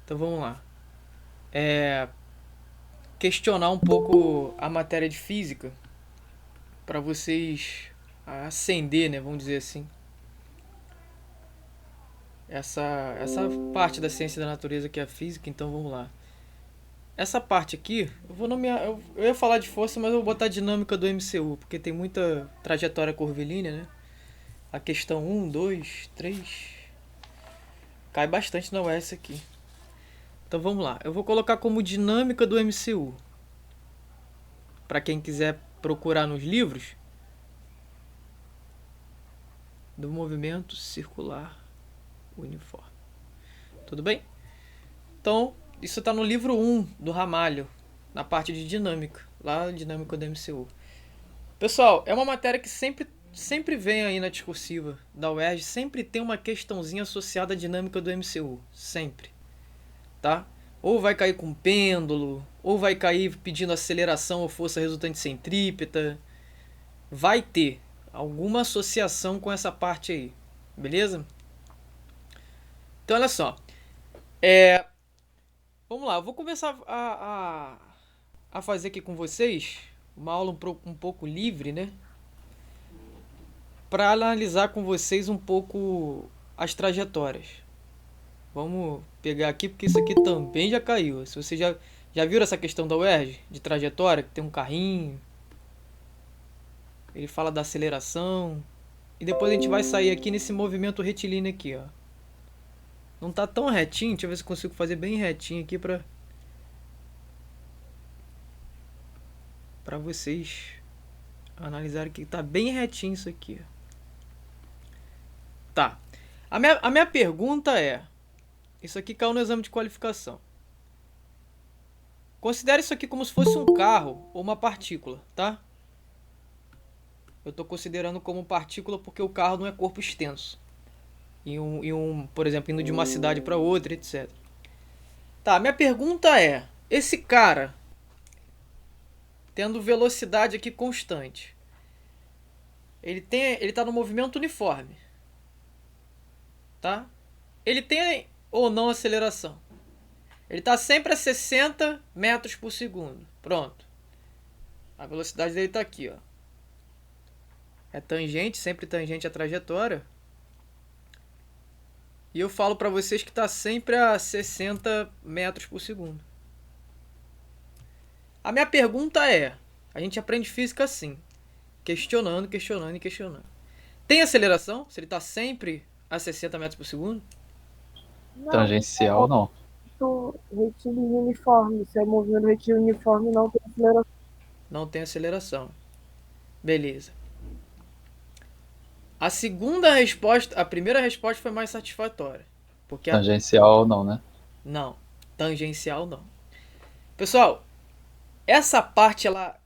Então vamos lá. É, questionar um pouco a matéria de física para vocês acender, né, vamos dizer assim, essa parte da ciência da natureza que é a física. Então vamos lá. Essa parte aqui, eu vou nomear, eu ia falar de força, mas eu vou botar a dinâmica do MCU, porque tem muita trajetória curvilínea, né? A questão um, 2, 3, cai bastante na UES aqui. Então vamos lá. Eu vou colocar como dinâmica do MCU. Para quem quiser procurar nos livros, do movimento circular uniforme. Tudo bem? Então, isso está no livro um do Ramalho, na parte de dinâmica, lá dinâmica do MCU. Pessoal, é uma matéria que sempre vem aí na discursiva da UERJ, sempre tem uma questãozinha associada à dinâmica do MCU, sempre, tá? Ou vai cair com pêndulo, ou vai cair pedindo aceleração ou força resultante centrípeta. Vai ter alguma associação com essa parte aí, beleza? Então olha só, vamos lá, eu vou começar a fazer aqui com vocês uma aula um pouco livre, né? Para analisar com vocês um pouco as trajetórias. Vamos pegar aqui porque isso aqui também já caiu. Se você já viram essa questão da UERJ de trajetória, que tem um carrinho, ele fala da aceleração e depois a gente vai sair aqui nesse movimento retilíneo aqui, ó. Não tá tão retinho, deixa eu ver se eu consigo fazer bem retinho aqui para vocês analisarem que tá bem retinho isso aqui. Tá. A minha pergunta é, isso aqui caiu no exame de qualificação. Considere isso aqui como se fosse um carro ou uma partícula, tá? Eu estou considerando como partícula porque o carro não é corpo extenso. Por exemplo, indo de uma cidade para outra, etc. Tá, minha pergunta é: esse cara, tendo velocidade aqui constante, ele tá no movimento uniforme, tá? Ele tem ou não aceleração? Ele está sempre a 60 metros por segundo. Pronto. A velocidade dele está aqui, ó. É tangente, sempre tangente à trajetória. E eu falo para vocês que está sempre a 60 metros por segundo. A minha pergunta é: a gente aprende física assim, questionando, questionando e questionando. Tem aceleração? Se ele está sempre a 60 metros por segundo? Não, Tangencial, não. retilíneo uniforme. Se é movimento retilíneo uniforme, não tem aceleração. Não tem aceleração. Beleza. A segunda resposta, a primeira resposta foi mais satisfatória. Porque a Tangencial, não, né? não, tangencial não. Pessoal, essa parte ela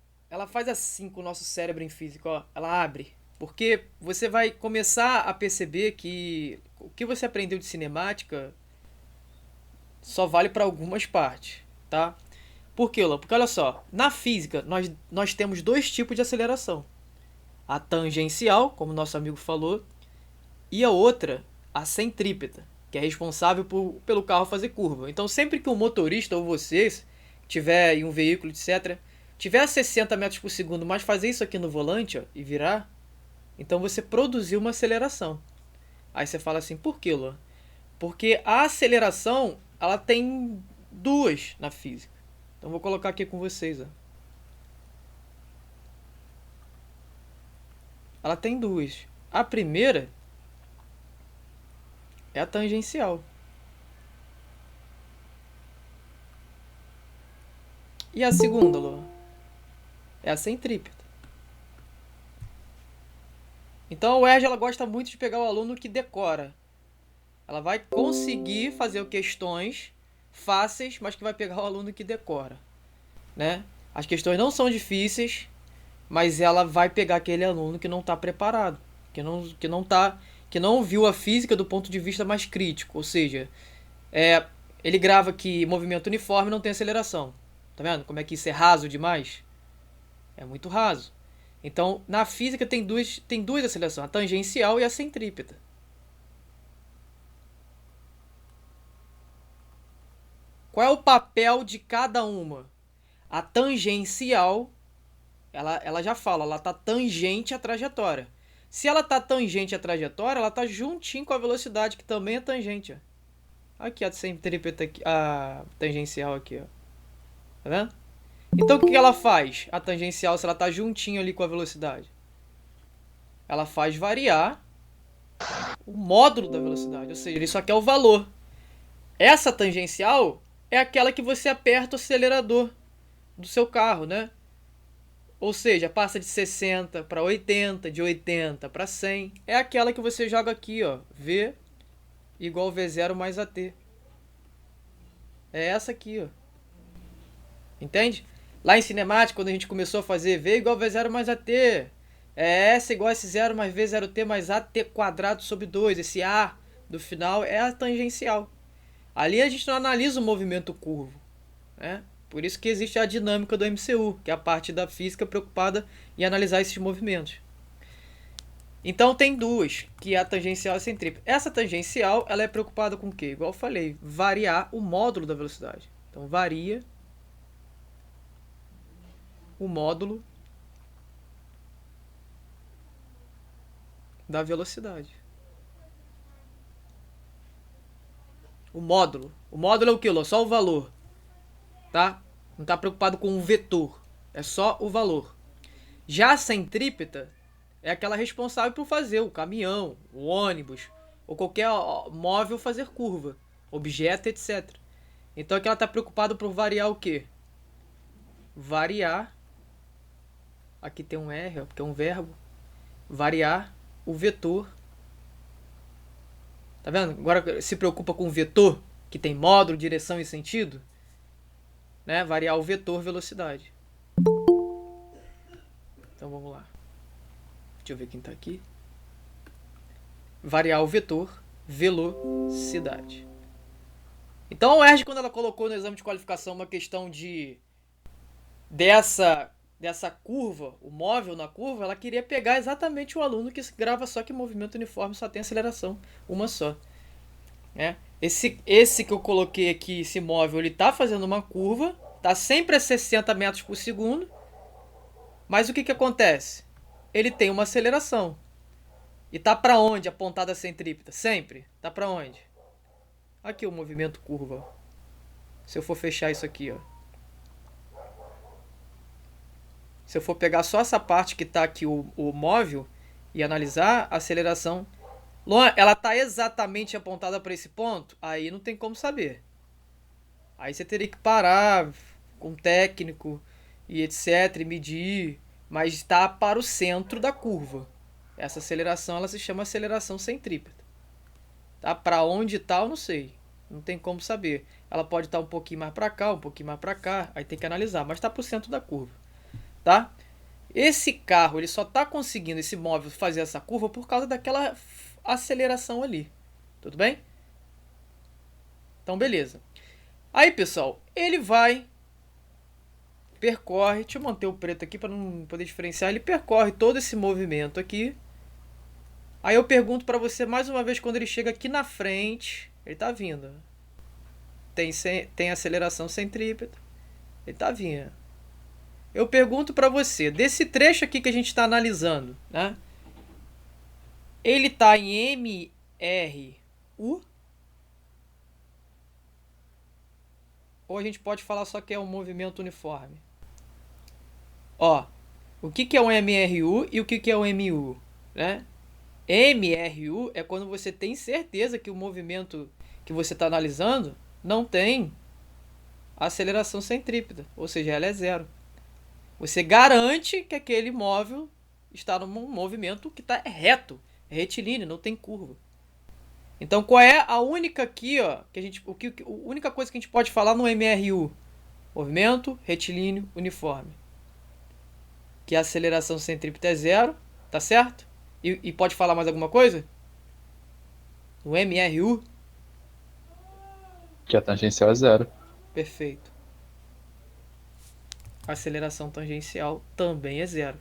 faz assim com o nosso cérebro em física, ó, ela abre, porque você vai começar a perceber que o que você aprendeu de cinemática só vale para algumas partes, tá? Por quê, Lô? Porque olha só, na física nós temos dois tipos de aceleração. A tangencial, como nosso amigo falou, e a outra, a centrípeta, que é responsável pelo carro fazer curva. Então, sempre que um motorista ou vocês tiver em um veículo, etc., tiver a 60 metros por segundo, mas fazer isso aqui no volante ó, e virar, então você produziu uma aceleração. Aí você fala assim, por que, Luan? Porque a aceleração, ela tem duas na física. Então vou colocar aqui com vocês. Ó. Ela tem duas. A primeira é a tangencial. E a segunda, Luan? É a centrípeta. Então a UERJ ela gosta muito de pegar o aluno que decora. Ela vai conseguir fazer questões fáceis, mas que vai pegar o aluno que decora, né? As questões não são difíceis, mas ela vai pegar aquele aluno que não está preparado, que não viu a física do ponto de vista mais crítico, ou seja, ele grava que movimento uniforme não tem aceleração. Tá vendo como é que isso é raso demais? É muito raso. Então, na física tem duas acelerações, a tangencial e a centrípeta. Qual é o papel de cada uma? A tangencial, ela já fala, ela tá tangente à trajetória. Se ela tá tangente à trajetória, ela tá juntinho com a velocidade, que também é tangente. Ó. Aqui a centrípeta, aqui, a tangencial aqui, ó. Tá vendo? Então o que ela faz? A tangencial, se ela tá juntinho ali com a velocidade, ela faz variar o módulo da velocidade, ou seja, ele só quer o valor. Essa tangencial é aquela que você aperta o acelerador do seu carro, né? Ou seja, passa de 60 para 80, de 80 para 100. É aquela que você joga aqui, ó, V igual V0 mais AT. É essa aqui, ó. Entende? Lá em cinemática, quando a gente começou a fazer V igual V0 mais AT, é S igual a S0 mais V0T mais AT quadrado sobre 2. Esse A do final é a tangencial. Ali a gente não analisa o movimento curvo, né? Por isso que existe a dinâmica do MCU, que é a parte da física preocupada em analisar esses movimentos. Então tem duas, que é a tangencial e a centrípeta. Essa tangencial, ela é preocupada com o quê? Igual eu falei, variar o módulo da velocidade. Então varia o módulo da velocidade. O módulo. O módulo é o que? Só o valor. Tá? Não está preocupado com o vetor. É só o valor. Já a centrípeta é aquela responsável por fazer o caminhão, o ônibus ou qualquer móvel fazer curva, objeto, etc. Então aqui ela está preocupada por variar o quê? Variar. Aqui tem um R, porque é um verbo. Variar o vetor. Tá vendo? Agora se preocupa com o vetor, que tem módulo, direção e sentido. Né? Variar o vetor velocidade. Então vamos lá. Deixa eu ver quem está aqui. Variar o vetor velocidade. Então a UERJ, quando ela colocou no exame de qualificação uma questão dessa curva, o móvel na curva, ela queria pegar exatamente o aluno que grava só que movimento uniforme só tem aceleração, uma só. Né? Esse que eu coloquei aqui, esse móvel, ele está fazendo uma curva, está sempre a 60 metros por segundo, mas o que acontece? Ele tem uma aceleração. E tá para onde a pontada centrípeta? Sempre. Tá para onde? Aqui o movimento curva. Se eu for fechar isso aqui, ó. Se eu for pegar só essa parte que tá aqui o móvel e analisar a aceleração, Luan, ela tá exatamente apontada para esse ponto? Aí não tem como saber. Aí você teria que parar com o técnico e etc, e medir, mas está para o centro da curva. Essa aceleração ela se chama aceleração centrípeta. Tá? Para onde está, eu não sei. Não tem como saber. Ela pode estar um pouquinho mais para cá, um pouquinho mais para cá. Aí tem que analisar. Mas está para o centro da curva. Tá? Esse carro ele só está conseguindo, esse móvel, fazer essa curva por causa daquela aceleração ali. Tudo bem? Então, beleza. Aí, pessoal, ele vai, percorre. Deixa eu manter o preto aqui para não poder diferenciar. Ele percorre todo esse movimento aqui. Aí eu pergunto para você mais uma vez, quando ele chega aqui na frente, ele tá vindo. Tem aceleração centrípeta. Ele tá vindo. Eu pergunto para você, desse trecho aqui que a gente está analisando, né? Ele tá em MRU? Ou a gente pode falar só que é um movimento uniforme? Ó, o que é um MRU e o que é um MU, né? MRU é quando você tem certeza que o movimento que você está analisando não tem aceleração centrípeta, ou seja, ela é zero. Você garante que aquele móvel está num movimento que está reto, é retilíneo, não tem curva. Então, qual é a única aqui, ó, que a única coisa que a gente pode falar no MRU? Movimento retilíneo uniforme. Que a aceleração centrípeta é zero, tá certo? E pode falar mais alguma coisa? No MRU? Que a tangencial é zero. Perfeito. A aceleração tangencial também é zero.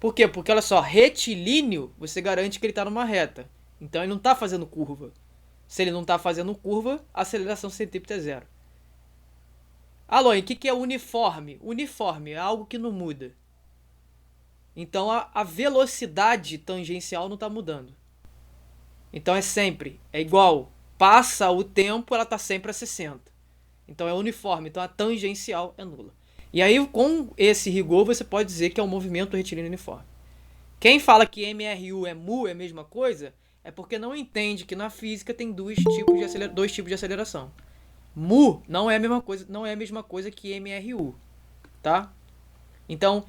Por quê? Porque, olha só, retilíneo, você garante que ele está numa reta. Então, ele não está fazendo curva. Se ele não está fazendo curva, a aceleração centrípeta é zero. Alô, o que é uniforme? Uniforme é algo que não muda. Então a velocidade tangencial não está mudando. Então é sempre, é igual. Passa o tempo, ela está sempre a 60. Então é uniforme, então a tangencial é nula. E aí, com esse rigor, você pode dizer que é um movimento retilíneo uniforme. Quem fala que MRU é mu, é a mesma coisa, é porque não entende que na física tem dois tipos de aceleração. Mu não é a mesma coisa, não é a mesma coisa que MRU, tá? Então,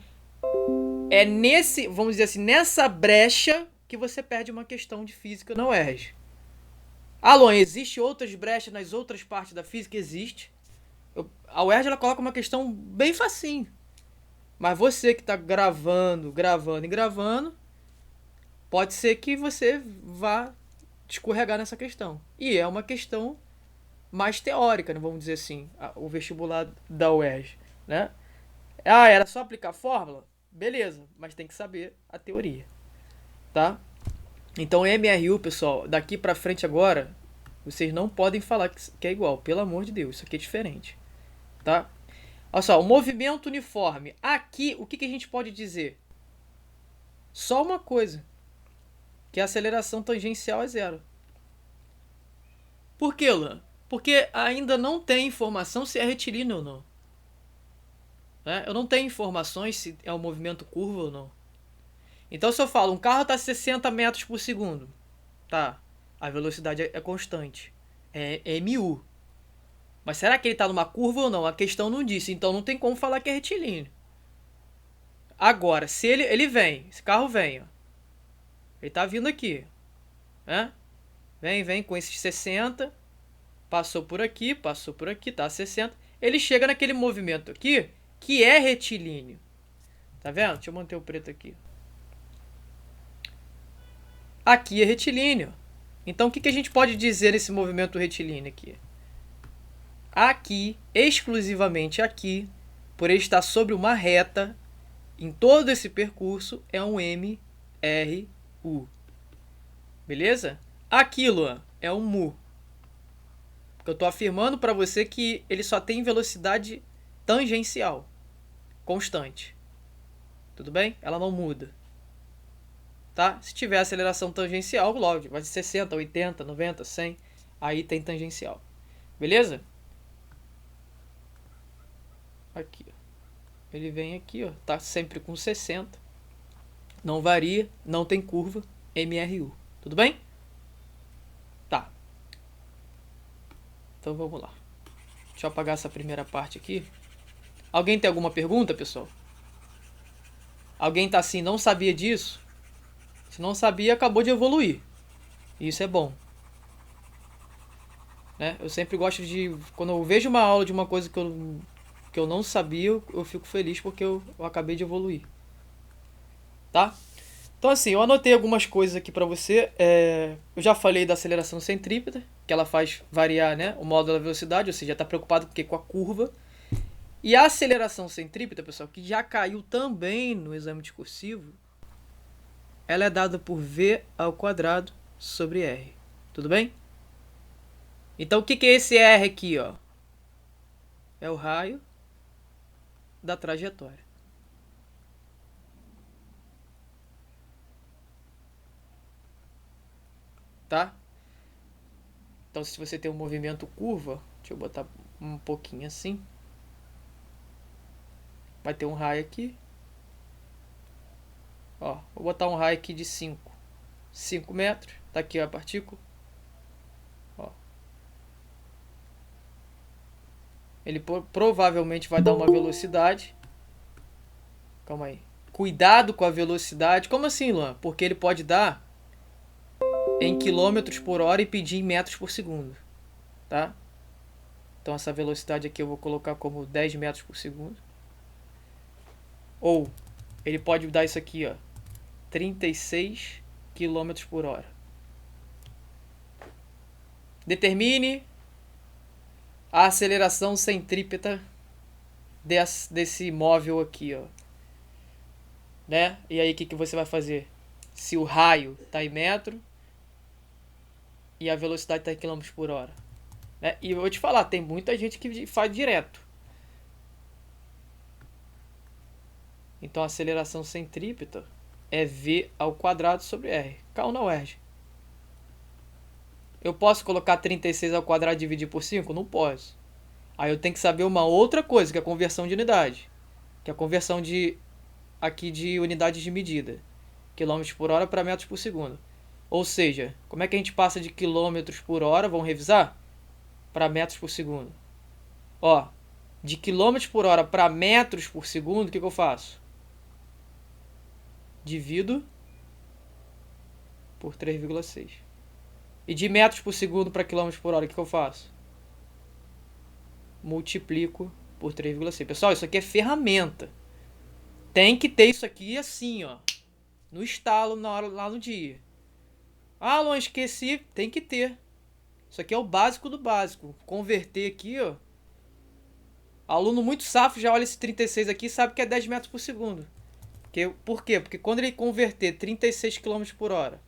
é nesse, vamos dizer assim, nessa brecha que você perde uma questão de física na UERJ. Alô, existe outras brechas nas outras partes da física? Existe. A UERJ ela coloca uma questão bem facinho. Mas você que está gravando, pode ser que você vá escorregar nessa questão. E é uma questão mais teórica, né, vamos dizer assim, o vestibular da UERJ, né? Ah, era só aplicar a fórmula? Beleza, mas tem que saber a teoria, tá? Então MRU, pessoal, daqui pra frente agora, vocês não podem falar que é igual, pelo amor de Deus, isso aqui é diferente, tá? Olha só, o movimento uniforme. Aqui, o que a gente pode dizer? Só uma coisa, que a aceleração tangencial é zero. Por que, Luan? Porque ainda não tem informação se é retilíneo ou não. Né? Eu não tenho informações se é um movimento curva ou não. Então se eu falo, um carro está a 60 metros por segundo, tá, a velocidade é constante, é mu. Mas será que ele está numa curva ou não? A questão não disse, então não tem como falar que é retilíneo. Agora, se ele vem, esse carro vem, ó, ele está vindo aqui, né? Vem com esses 60, passou por aqui, tá a 60. Ele chega naquele movimento aqui, que é retilíneo. Tá vendo? Deixa eu manter o preto aqui. Aqui é retilíneo. Então o que a gente pode dizer nesse movimento retilíneo aqui? Aqui, exclusivamente aqui, por ele estar sobre uma reta, em todo esse percurso, é um MRU. Beleza? Aqui, Luan, é um mu. Porque eu estou afirmando para você que ele só tem velocidade tangencial, constante. Tudo bem? Ela não muda. Tá? Se tiver aceleração tangencial, logo, vai de 60, 80, 90, 100, aí tem tangencial. Beleza? Aqui, ó. Ele vem aqui, ó, tá sempre com 60. Não varia, não tem curva, MRU. Tudo bem? Tá. Então vamos lá. Deixa eu apagar essa primeira parte aqui. Alguém tem alguma pergunta, pessoal? Alguém tá assim, não sabia disso? Se não sabia, acabou de evoluir. Isso é bom. Né? Eu sempre gosto de... Quando eu vejo uma aula de uma coisa que eu não sabia, eu fico feliz porque eu acabei de evoluir. Tá? Então assim, eu anotei algumas coisas aqui pra você. Eu já falei da aceleração centrípeta, que ela faz variar, né, o módulo da velocidade, ou seja, está preocupado com a curva. E a aceleração centrípeta, pessoal, que já caiu também no exame discursivo, ela é dada por V ao quadrado sobre R. Tudo bem? Então o que é esse R aqui, ó? É o raio da trajetória. Tá? Então se você tem um movimento curva, deixa eu botar um pouquinho assim. Vai ter um raio aqui. Ó, vou botar um raio aqui de 5 metros. Tá aqui a partícula. Ó. Ele provavelmente vai dar uma velocidade. Calma aí. Cuidado com a velocidade. Como assim, Luan? Porque ele pode dar em quilômetros por hora e pedir em metros por segundo. Tá? Então essa velocidade aqui eu vou colocar como 10 metros por segundo. Ou ele pode dar isso aqui, ó, 36 quilômetros por hora. Determine a aceleração centrípeta desse móvel aqui, ó. Né? E aí o que você vai fazer? Se o raio está em metro e a velocidade está em quilômetros por hora. Né? E eu vou te falar, tem muita gente que faz direto. Então a aceleração centrípeta é v ao quadrado sobre r. Caiu na UERJ. Eu posso colocar 36 ao quadrado e dividir por 5? Não posso. Aí eu tenho que saber uma outra coisa, que é a conversão de unidade. Que é a conversão aqui de unidades de medida. Quilômetros por hora para metros por segundo. Ou seja, como é que a gente passa de quilômetros por hora, vamos revisar? Para metros por segundo. Ó, de quilômetros por hora para metros por segundo, o que eu faço? Divido por 3,6. E de metros por segundo para quilômetros por hora, o que eu faço? Multiplico por 3,6. Pessoal, isso aqui é ferramenta. Tem que ter isso aqui assim, ó. No estalo, na hora, lá no dia. Ah, Luan, esqueci. Tem que ter. Isso aqui é o básico do básico. Converter aqui, ó. Aluno muito safo já olha esse 36 aqui e sabe que é 10 metros por segundo. Por quê? Porque quando ele converter 36 km por hora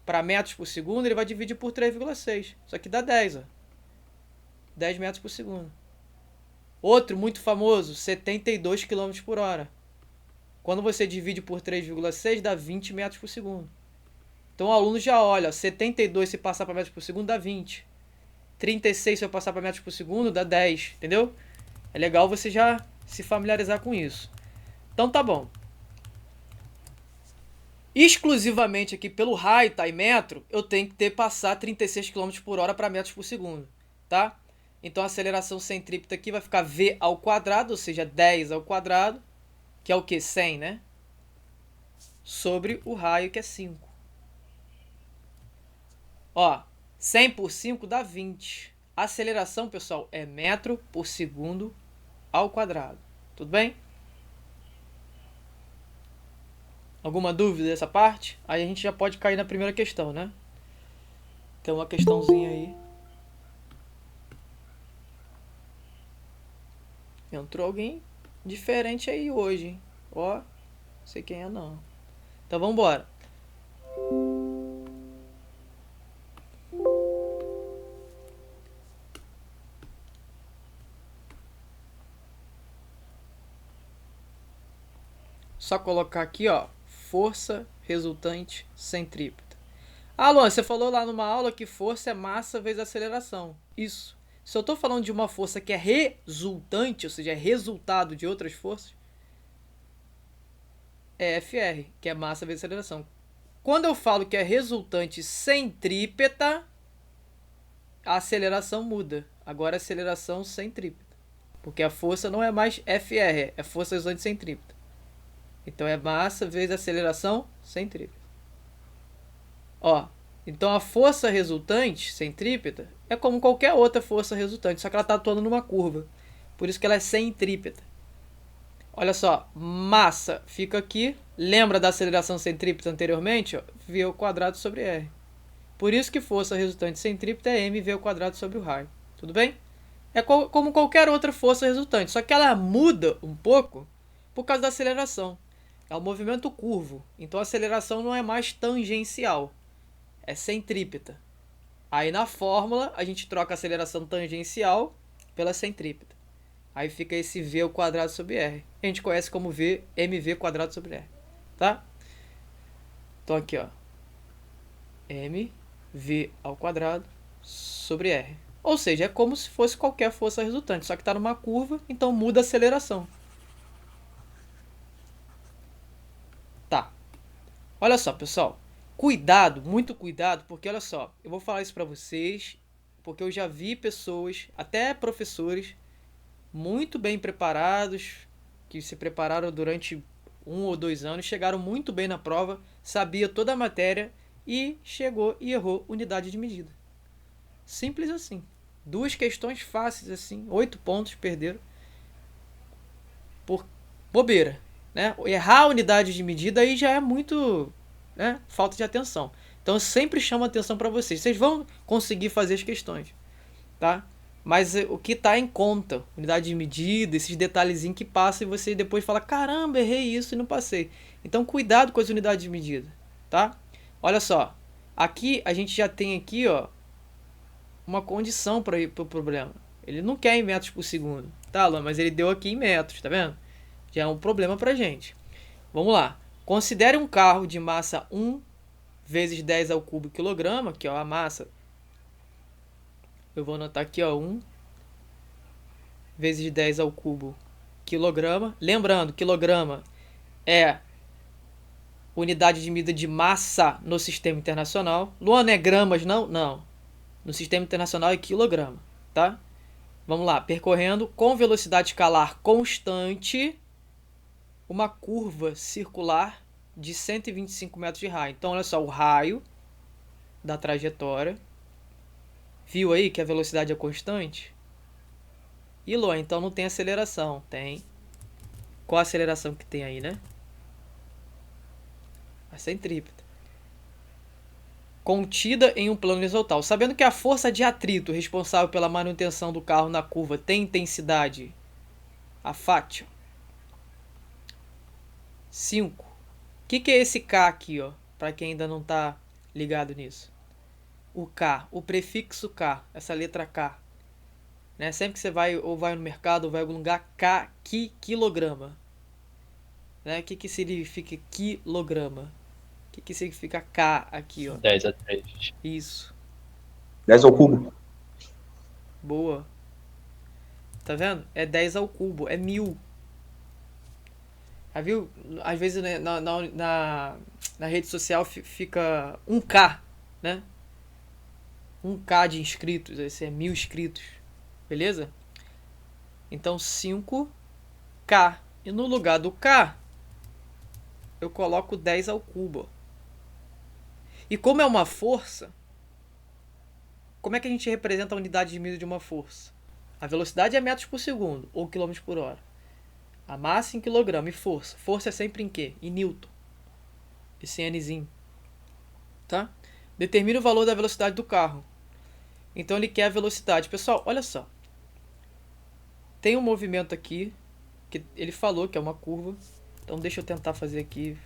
para metros por segundo, ele vai dividir por 3,6. Isso aqui dá 10, ó. 10 metros por segundo. Outro muito famoso, 72 km por hora. Quando você divide por 3,6, dá 20 metros por segundo. Então o aluno já olha, 72 se passar para metros por segundo dá 20. 36 se eu passar para metros por segundo dá 10, entendeu? É legal você já se familiarizar com isso. Então tá bom. Exclusivamente aqui pelo raio, tá, e metro, eu tenho que passar 36 km por hora para metros por segundo, tá? Então a aceleração centrípeta aqui vai ficar v ao quadrado, ou seja, 10 ao quadrado, que é o que? 100, né? Sobre o raio, que é 5. Ó, 100 por 5 dá 20. A aceleração, pessoal, é metro por segundo ao quadrado. Tudo bem? Alguma dúvida dessa parte? Aí a gente já pode cair na primeira questão, né? Tem uma questãozinha aí. Entrou alguém diferente aí hoje, hein? Ó, não sei quem é não. Então vamos embora. Só colocar aqui, ó, força resultante centrípeta. Ah, Luan, você falou lá numa aula que força é massa vezes aceleração. Isso. Se eu estou falando de uma força que é resultante, ou seja, é resultado de outras forças, é FR, que é massa vezes aceleração. Quando eu falo que é resultante centrípeta, a aceleração muda. Agora é aceleração centrípeta. Porque a força não é mais FR, é força resultante centrípeta. Então é massa vezes aceleração centrípeta. Ó, então a força resultante centrípeta é como qualquer outra força resultante, só que ela está atuando numa curva. Por isso que ela é centrípeta. Olha só, massa fica aqui. Lembra da aceleração centrípeta anteriormente? Ó, v ao quadrado sobre r. Por isso que força resultante centrípeta é mv ao quadrado sobre o raio. Tudo bem? É como qualquer outra força resultante, só que ela muda um pouco por causa da aceleração. É um movimento curvo, então a aceleração não é mais tangencial, é centrípeta. Aí na fórmula a gente troca a aceleração tangencial pela centrípeta. Aí fica esse v ao quadrado sobre r. A gente conhece como mv quadrado sobre r, tá? Então aqui, ó, mv ao quadrado sobre r. Ou seja, é como se fosse qualquer força resultante, só que está numa curva, então muda a aceleração. Tá. Olha só, pessoal. Cuidado, muito cuidado, porque olha só, eu vou falar isso para vocês, porque eu já vi pessoas, até professores, muito bem preparados, que se prepararam durante 1 ou 2 anos, chegaram muito bem na prova, sabia toda a matéria e chegou e errou unidade de medida. Simples assim. 2 questões fáceis assim, 8 pontos perderam por bobeira, né? Errar a unidade de medida aí já é muito, né, falta de atenção. Então eu sempre chamo a atenção para vocês. Vocês vão conseguir fazer as questões, tá? Mas o que está em conta, unidade de medida, esses detalhezinhos que passam e você depois fala, caramba, errei isso e não passei. Então cuidado com as unidades de medida, tá? Olha só, aqui a gente já tem aqui, ó, uma condição para o problema. Ele não quer em metros por segundo, tá, Luan? Mas ele deu aqui em metros, tá vendo? Já é um problema pra gente. Vamos lá. Considere um carro de massa 1 vezes 10 ao cubo quilograma, que é a massa. Eu vou anotar aqui, 1 vezes 10 ao cubo quilograma. Lembrando, quilograma é unidade de medida de massa no sistema internacional. Luan, não é gramas, não? Não. No sistema internacional é quilograma, tá? Vamos lá, percorrendo com velocidade escalar constante uma curva circular de 125 metros de raio. Então, olha só, o raio da trajetória. Viu aí que a velocidade é constante? E Luan, então não tem aceleração. Tem. Qual a aceleração que tem aí, né? A centrípeta. Contida em um plano horizontal. Sabendo que a força de atrito responsável pela manutenção do carro na curva tem intensidade, a FAT. 5. O que é esse K aqui, ó? Para quem ainda não está ligado nisso. O K, o prefixo K, essa letra K. Né? Sempre que você vai no mercado ou vai em algum lugar, K, quilograma. Né? O que significa quilograma? O que significa K aqui, ó? 10 a 3. Isso. 10 ao cubo. Boa. Tá vendo? É 10 ao cubo, é 1000. Já viu? Às vezes né, na rede social fica 1K, né? 1K de inscritos, esse é 1000 inscritos. Beleza? Então 5K. E no lugar do K, eu coloco 10 ao cubo. E como é uma força, como é que a gente representa a unidade de medida de uma força? A velocidade é metros por segundo, ou quilômetros por hora. A massa em quilograma e força. Força é sempre em quê? Em newton. Esse Nzinho. Tá? Determina o valor da velocidade do carro. Então ele quer a velocidade. Pessoal, olha só. Tem um movimento aqui, que ele falou que é uma curva. Então deixa eu tentar fazer aqui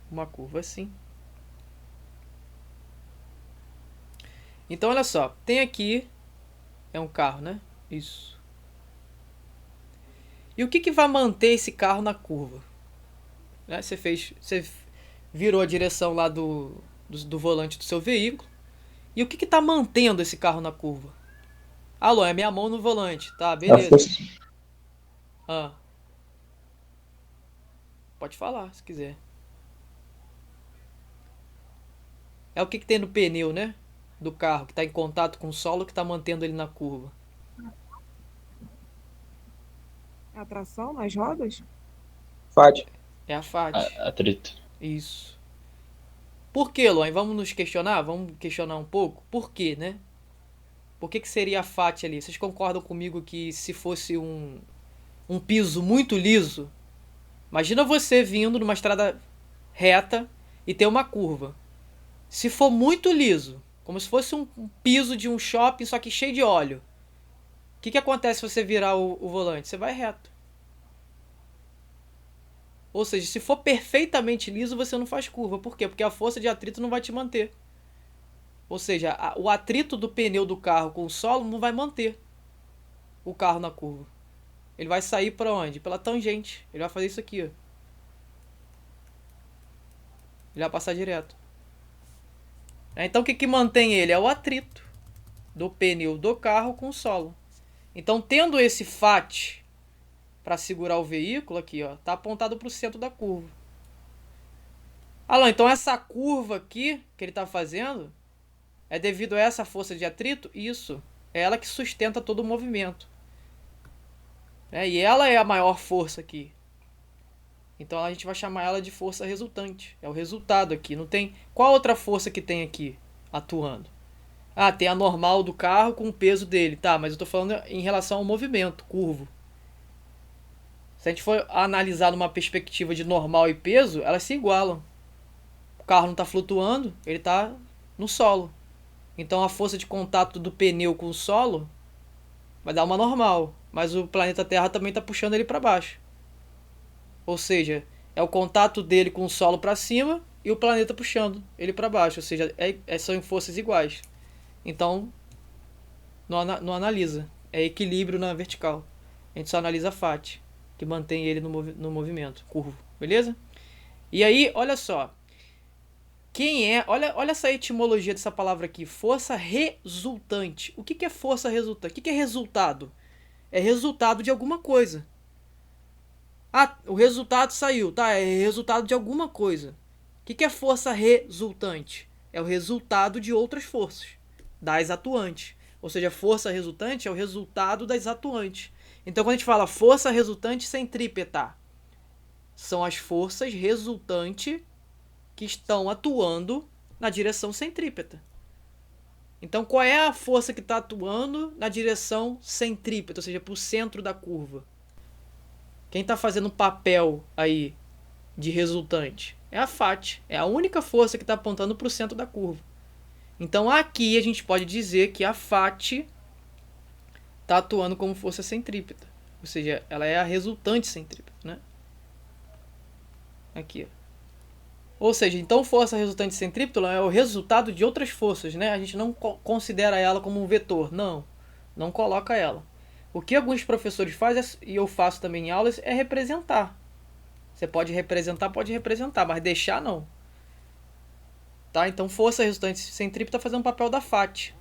uma curva assim. Então olha só, tem aqui, é um carro, né? Isso. E o que vai manter esse carro na curva? Né? Você virou a direção lá do volante do seu veículo. E o que está mantendo esse carro na curva? Alô, é minha mão no volante, tá? Beleza. Pode falar, se quiser. É o que tem no pneu, né? Do carro, que está em contato com o solo, que está mantendo ele na curva. A tração nas rodas? FAT. É a FAT. Atrito. Isso. Por que, Luan? Vamos nos questionar? Vamos questionar um pouco? Por quê, né? Por que seria a FAT ali? Vocês concordam comigo que se fosse um piso muito liso, imagina você vindo numa estrada reta e ter uma curva. Se for muito liso, como se fosse um piso de um shopping, só que cheio de óleo, o que acontece se você virar o volante? Você vai reto. Ou seja, se for perfeitamente liso, você não faz curva. Por quê? Porque a força de atrito não vai te manter. Ou seja, o atrito do pneu do carro com o solo não vai manter o carro na curva. Ele vai sair para onde? Pela tangente. Ele vai fazer isso aqui, ó. Ele vai passar direto. Então o que mantém ele? É o atrito do pneu do carro com o solo. Então, tendo esse FAT para segurar o veículo aqui, ó, tá apontado para o centro da curva. Alô, então essa curva aqui que ele está fazendo é devido a essa força de atrito? Isso. É ela que sustenta todo o movimento. E ela é a maior força aqui. Então a gente vai chamar ela de força resultante. É o resultado aqui. Não tem. Qual outra força que tem aqui atuando? Tem a normal do carro com o peso dele. Tá, mas eu tô falando em relação ao movimento, curvo. Se a gente for analisar numa perspectiva de normal e peso, elas se igualam. O carro não está flutuando, ele está no solo. Então a força de contato do pneu com o solo vai dar uma normal. Mas o planeta Terra também está puxando ele para baixo. Ou seja, é o contato dele com o solo para cima e o planeta puxando ele para baixo. Ou seja, são forças iguais. Então, não analisa. É equilíbrio na vertical. A gente só analisa a FAT, que mantém ele no movimento, curvo, beleza? E aí, olha só. Olha essa etimologia dessa palavra aqui, força resultante. O que é força resultante? O que é resultado? É resultado de alguma coisa. Ah, o resultado saiu, tá? É resultado de alguma coisa. O que é força resultante? É o resultado de outras forças, das atuantes. Ou seja, força resultante é o resultado das atuantes. Então, quando a gente fala força resultante centrípeta, são as forças resultantes que estão atuando na direção centrípeta. Então, qual é a força que está atuando na direção centrípeta, ou seja, para o centro da curva? Quem está fazendo papel aí de resultante? É a FAT. É a única força que está apontando para o centro da curva. Então, aqui a gente pode dizer que a FAT está atuando como força centrípeta. Ou seja, ela é a resultante centrípeta, né? Aqui, ó. Ou seja, então força resultante centrípeta é o resultado de outras forças, né? A gente não considera ela como um vetor, não coloca ela. O que alguns professores fazem, e eu faço também em aulas, é representar. Você pode representar, mas deixar não. Tá? Então força resultante centrípeta está fazendo o papel da FAT.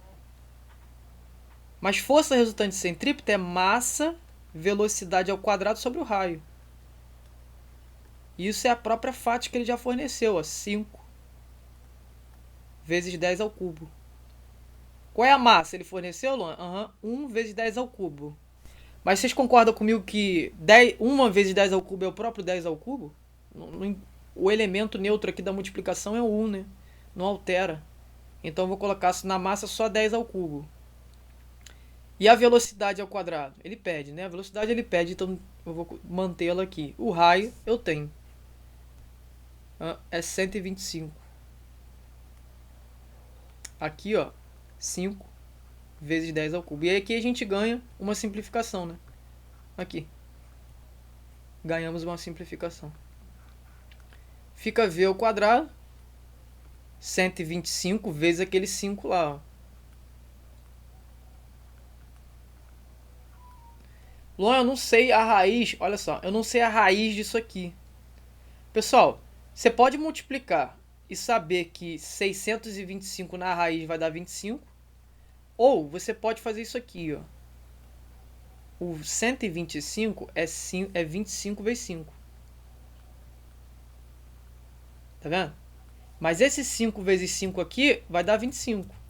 Mas força resultante centrípeta é massa, velocidade ao quadrado sobre o raio. Isso é a própria FAT que ele já forneceu, ó, 5 vezes 10 ao cubo. Qual é a massa? Ele forneceu, Luan? 1 vezes 10 ao cubo. Mas vocês concordam comigo que 1 vezes 10 ao cubo é o próprio 10 ao cubo? O elemento neutro aqui da multiplicação é o 1, né? Não altera. Então eu vou colocar na massa só 10 ao cubo. E a velocidade ao quadrado? Ele pede, né? A velocidade ele pede, então eu vou mantê-la aqui. O raio eu tenho. É 125. Aqui, ó, 5 vezes 10 ao cubo. E aí aqui a gente ganha uma simplificação, né? Aqui. Ganhamos uma simplificação. Fica V ao quadrado. 125 vezes aquele 5 lá, ó. Luan, eu não sei a raiz. Olha só, eu não sei a raiz disso aqui. Pessoal, você pode multiplicar e saber que 625 na raiz vai dar 25. Ou você pode fazer isso aqui, ó. O 125 é 25 vezes 5. Tá vendo? Mas esse 5 vezes 5 aqui vai dar 25.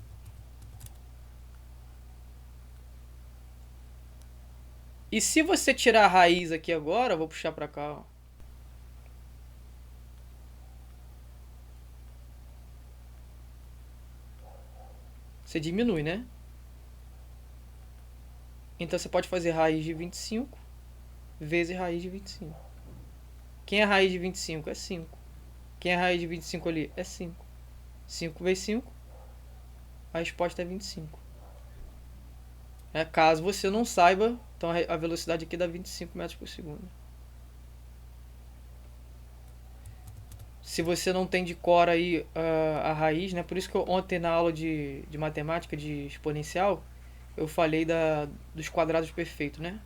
E se você tirar a raiz aqui agora, eu vou puxar pra cá, ó. Você diminui, né? Então você pode fazer raiz de 25 vezes raiz de 25. Quem é raiz de 25? É 5. Quem é raiz de 25 ali? É 5. 5 vezes 5, a resposta é 25. Caso você não saiba, então a velocidade aqui dá 25 metros por segundo. Se você não tem de cor aí a raiz, né? Por isso que ontem na aula de matemática de exponencial, eu falei dos quadrados perfeitos, né?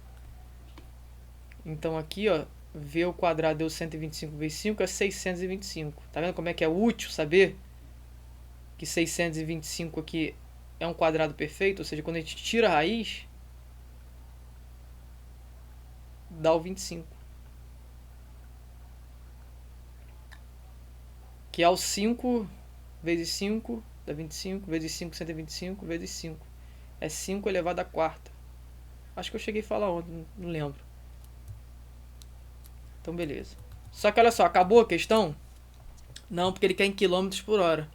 Então aqui, ó, V ao quadrado deu 125 vezes 5 é 625. Tá vendo como é que é útil saber que 625 aqui é um quadrado perfeito? Ou seja, quando a gente tira a raiz, dá o 25. Que é o 5 vezes 5 dá 25, vezes 5, 125, vezes 5. É 5 elevado à quarta. Acho que eu cheguei a falar ontem, não lembro. Então, beleza. Só que olha só, acabou a questão? Não, porque ele quer em quilômetros por hora.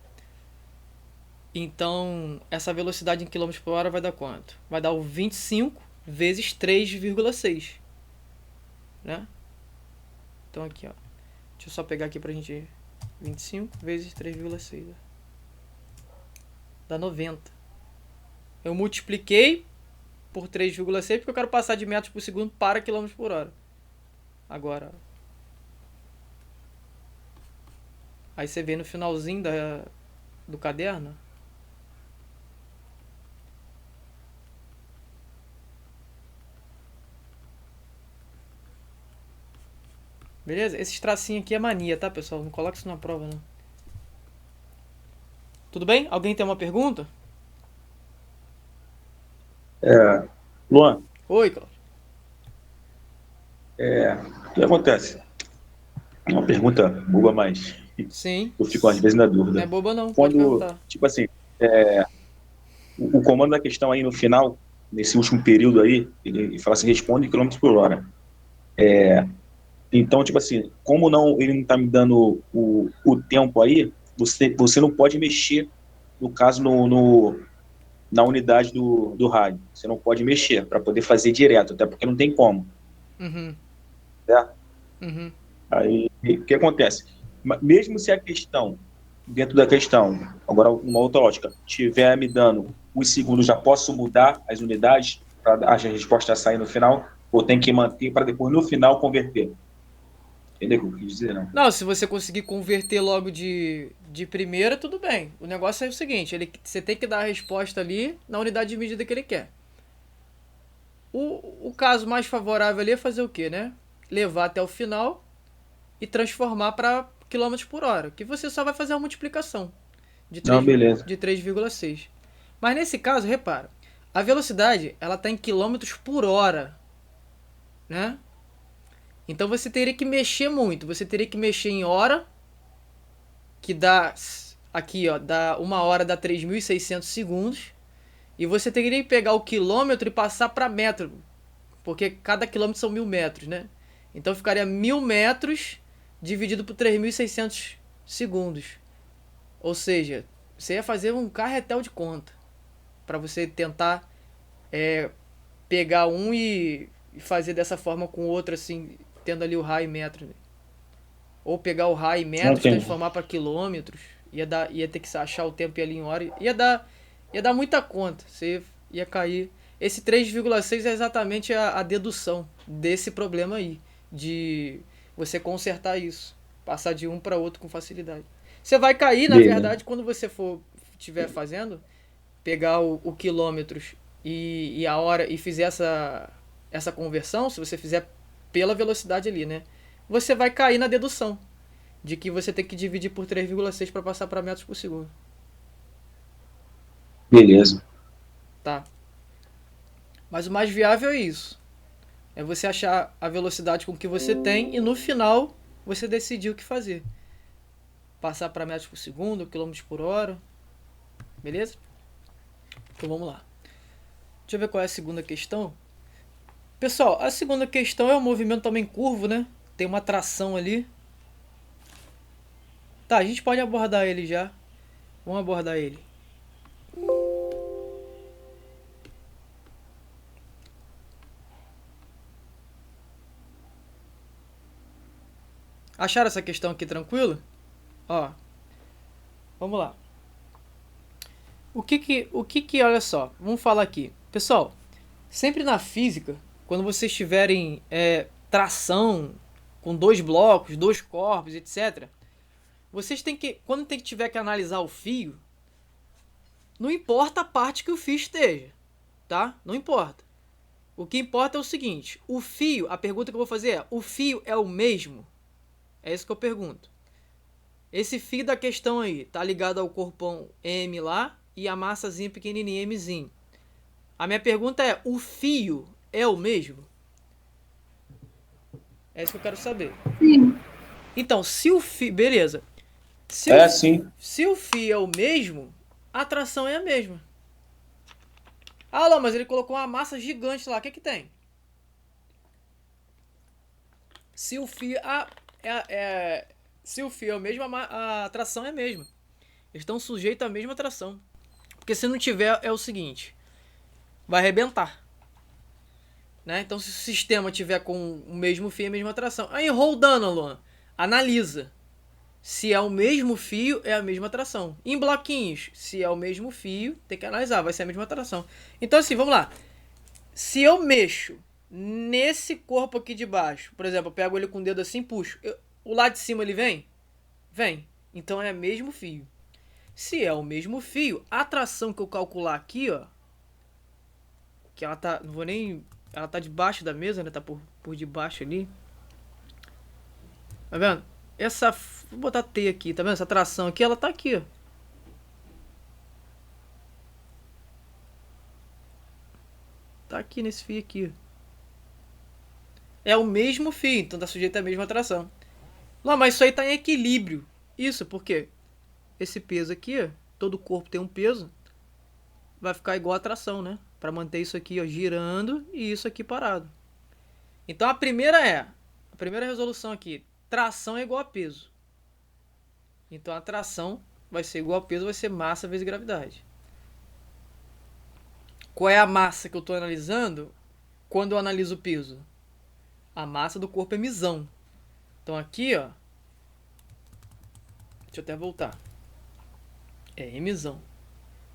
Então, essa velocidade em quilômetros por hora vai dar quanto? Vai dar o 25 vezes 3,6. Né? Então, aqui, ó. Deixa eu só pegar aqui pra gente... 25 vezes 3,6. Dá 90. Eu multipliquei por 3,6 porque eu quero passar de metros por segundo para quilômetros por hora. Agora. Aí você vê no finalzinho do caderno. Beleza? Esses tracinhos aqui é mania, tá, pessoal? Não coloca isso na prova, não. Tudo bem? Alguém tem uma pergunta? Luan, Oi, Cláudio. o que acontece? Uma pergunta boba, mas Sim. eu fico às vezes na Não é dúvida. boba, não. Pode Quando, perguntar. tipo assim, o comando da questão aí no final, nesse último período aí, ele fala assim, responde em quilômetros por hora. Então, tipo assim, como ele não tá me dando o tempo aí, você não pode mexer, no caso, na unidade do rádio. Você não pode mexer para poder fazer direto, até porque não tem como, Uhum. certo? Uhum. Aí, o que acontece? Mesmo se a questão, dentro da questão, agora uma outra ótica, estiver me dando os segundos, já posso mudar as unidades para a resposta sair no final, ou tem que manter para depois, no final, converter? Entendeu o que eu quis dizer, não? Não, se você conseguir converter logo de primeira, tudo bem. O negócio é o seguinte, você tem que dar a resposta ali na unidade de medida que ele quer. O caso mais favorável ali é fazer o quê, né? Levar até o final e transformar para quilômetros por hora, que você só vai fazer a multiplicação de Não, beleza. 3,6. Mas nesse caso, repara, a velocidade ela está em quilômetros por hora, né? Então você teria que mexer muito. Você teria que mexer em hora, que dá aqui, ó, dá 1 hora dá 3.600 segundos, e você teria que pegar o quilômetro e passar para metro, porque cada quilômetro são 1.000 metros, né? Então ficaria 1.000 metros dividido por 3.600 segundos. Ou seja, você ia fazer um carretel de conta para você tentar pegar um e fazer dessa forma com o outro, assim, tendo ali o raio e metro. Ou pegar o raio e Não metros, tem. transformar para quilômetros. Ia ter que achar o tempo e ali em hora. Ia dar muita conta. Você ia cair. Esse 3,6 é exatamente a dedução desse problema aí. De você consertar isso. Passar de um para outro com facilidade. Você vai cair, na Beleza. verdade, quando você for estiver fazendo, pegar o quilômetros e a hora e fizer essa conversão, se você fizer pela velocidade ali, né? Você vai cair na dedução de que você tem que dividir por 3,6 para passar para metros por segundo. Beleza. Tá. Mas o mais viável é isso. É você achar a velocidade com que você tem e no final você decidir o que fazer. Passar para metros por segundo, quilômetros por hora. Beleza? Então vamos lá. Deixa eu ver qual é a segunda questão. Pessoal, a segunda questão é o movimento também curvo, né? Tem uma tração ali. Tá, a gente pode abordar ele já. Vamos abordar ele. Acharam essa questão aqui tranquilo? Ó, vamos lá. Olha só, vamos falar aqui. Pessoal, sempre na física, quando vocês tiverem tração com dois blocos, dois corpos, etc., vocês têm que, quando tiver que analisar o fio, não importa a parte que o fio esteja, tá? Não importa. O que importa é o seguinte, o fio, a pergunta que eu vou fazer é, o fio é o mesmo? É isso que eu pergunto. Esse fio da questão aí, tá ligado ao corpão M lá e a massazinha pequenininha Mzinho. A minha pergunta é, o fio é o mesmo? É isso que eu quero saber. Sim. Então, se o fio... Beleza. Sim. Se o fio é o mesmo, a tração é a mesma. Ah, não, mas ele colocou uma massa gigante lá. O que tem? Se o fio... se o fio é o mesmo, a tração é a mesma. Eles estão sujeitos à mesma tração. Porque se não tiver, é o seguinte. Vai arrebentar. Né? Então, se o sistema tiver com o mesmo fio e a mesma tração. Aí, rodando, Luan. Analisa. Se é o mesmo fio, é a mesma tração. Em bloquinhos, se é o mesmo fio, tem que analisar, vai ser a mesma tração. Então, assim, vamos lá. Se eu mexo nesse corpo aqui de baixo, por exemplo, eu pego ele com o dedo assim e puxo. O lado de cima ele vem? Vem. Então é o mesmo fio. Se é o mesmo fio, a tração que eu calcular aqui, ó, que ela tá, não vou nem, ela tá debaixo da mesa, né? Tá por debaixo ali. Tá vendo? Vou botar T aqui, tá vendo? Essa tração aqui, ela tá aqui, ó. Tá aqui nesse fio aqui. É o mesmo fio, então tá sujeito à mesma atração. Não, mas isso aí tá em equilíbrio. Isso, porque esse peso aqui, ó, todo o corpo tem um peso, vai ficar igual a tração, né? Pra manter isso aqui, ó, girando e isso aqui parado. Então a primeira resolução aqui, tração é igual a peso. Então a tração vai ser igual a peso, vai ser massa vezes gravidade. Qual é a massa que eu estou analisando quando eu analiso o peso? A massa do corpo é misão. Então aqui, ó, deixa eu até voltar. É emisão,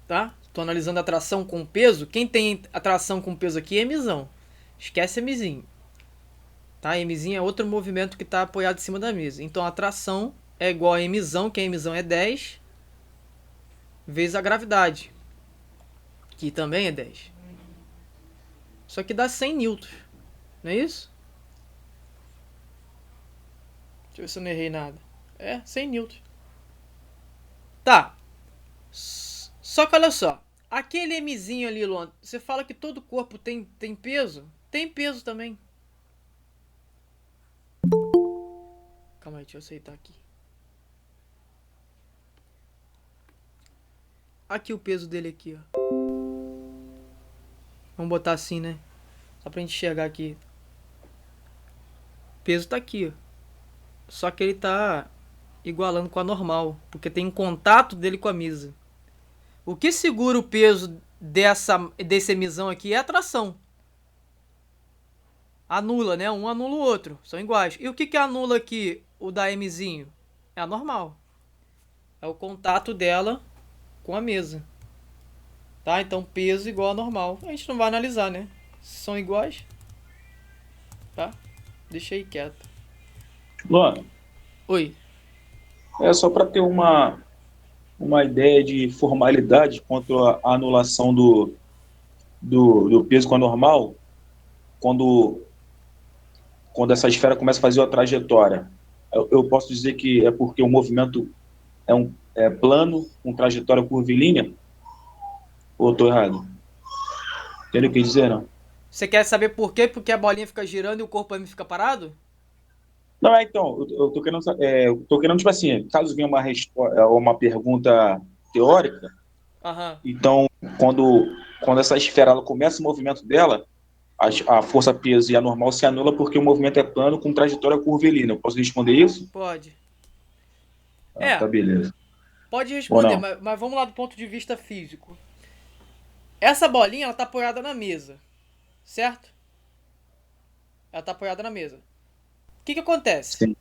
tá? Estou analisando a tração com peso. Quem tem a tração com peso aqui é emisão. Esquece emizinho. Tá? Emizinho é outro movimento que está apoiado em cima da mesa. Então a tração é igual a emisão, que a emisão é 10, vezes a gravidade, que também é 10. Só que dá 100 newtons, não é isso? Deixa eu ver se eu não errei nada. É, 100 newtons. Tá. Só que olha só. Aquele Mzinho ali, Luan, você fala que todo corpo tem peso? Tem peso também. Calma aí, deixa eu aceitar aqui. Aqui o peso dele aqui, ó. Vamos botar assim, né? Só pra gente enxergar aqui. O peso tá aqui, ó. Só que ele tá igualando com a normal, porque tem um contato dele com a mesa. O que segura o peso desse emisão aqui é a tração. Anula, né? Um anula o outro. São iguais. E o que anula aqui o da Mzinho? É a normal. É o contato dela com a mesa. Tá? Então peso igual a normal. A gente não vai analisar, né? São iguais. Tá? Deixa aí quieto. Luan, Oi. é só para ter uma ideia de formalidade quanto à anulação do peso com a normal, quando essa esfera começa a fazer a trajetória. Eu posso dizer que é porque o movimento é plano, com trajetória curvilínea? Ou estou errado? Entendeu o que eu quis dizer, não? Você quer saber por quê? Porque a bolinha fica girando e o corpo fica parado? Não, então, eu tô querendo, tipo assim, caso venha uma pergunta teórica, Aham. então, quando essa esfera ela começa o movimento dela, a força peso e a normal se anula porque o movimento é plano com trajetória curvilínea. Eu posso responder isso? Pode. Ah, tá, É, beleza. pode Ou responder, não? mas vamos lá do ponto de vista físico. Essa bolinha, ela tá apoiada na mesa, certo? Ela tá apoiada na mesa. O que acontece? Sim.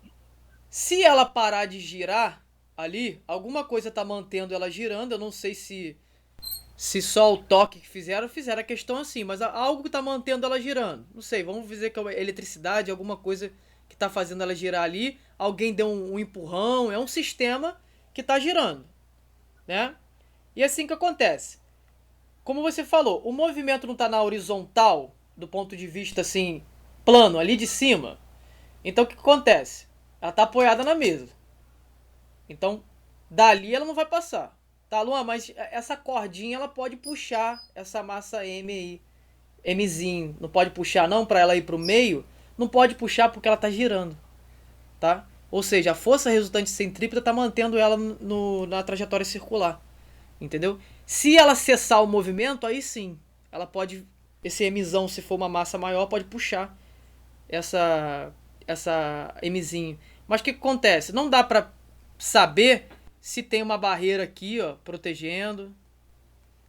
Se ela parar de girar ali, alguma coisa tá mantendo ela girando. Eu não sei se só o toque que fizeram a questão assim, mas algo que tá mantendo ela girando. Não sei, vamos dizer que é eletricidade, alguma coisa que tá fazendo ela girar ali. Alguém deu um empurrão, é um sistema que tá girando, né? E é assim que acontece. Como você falou, o movimento não tá na horizontal, do ponto de vista assim, plano, ali de cima. Então o que acontece? Ela tá apoiada na mesa. Então, dali ela não vai passar. Tá, Luan? Mas essa cordinha ela pode puxar essa massa M aí. Mzinho. Não pode puxar não pra ela ir pro meio? Não pode puxar porque ela tá girando. Tá? Ou seja, a força resultante centrípeta tá mantendo ela na trajetória circular. Entendeu? Se ela cessar o movimento, aí sim. Ela pode. Esse Mzão, se for uma massa maior, pode puxar essa Mzinho. Mas o que acontece? Não dá pra saber se tem uma barreira aqui, ó, protegendo.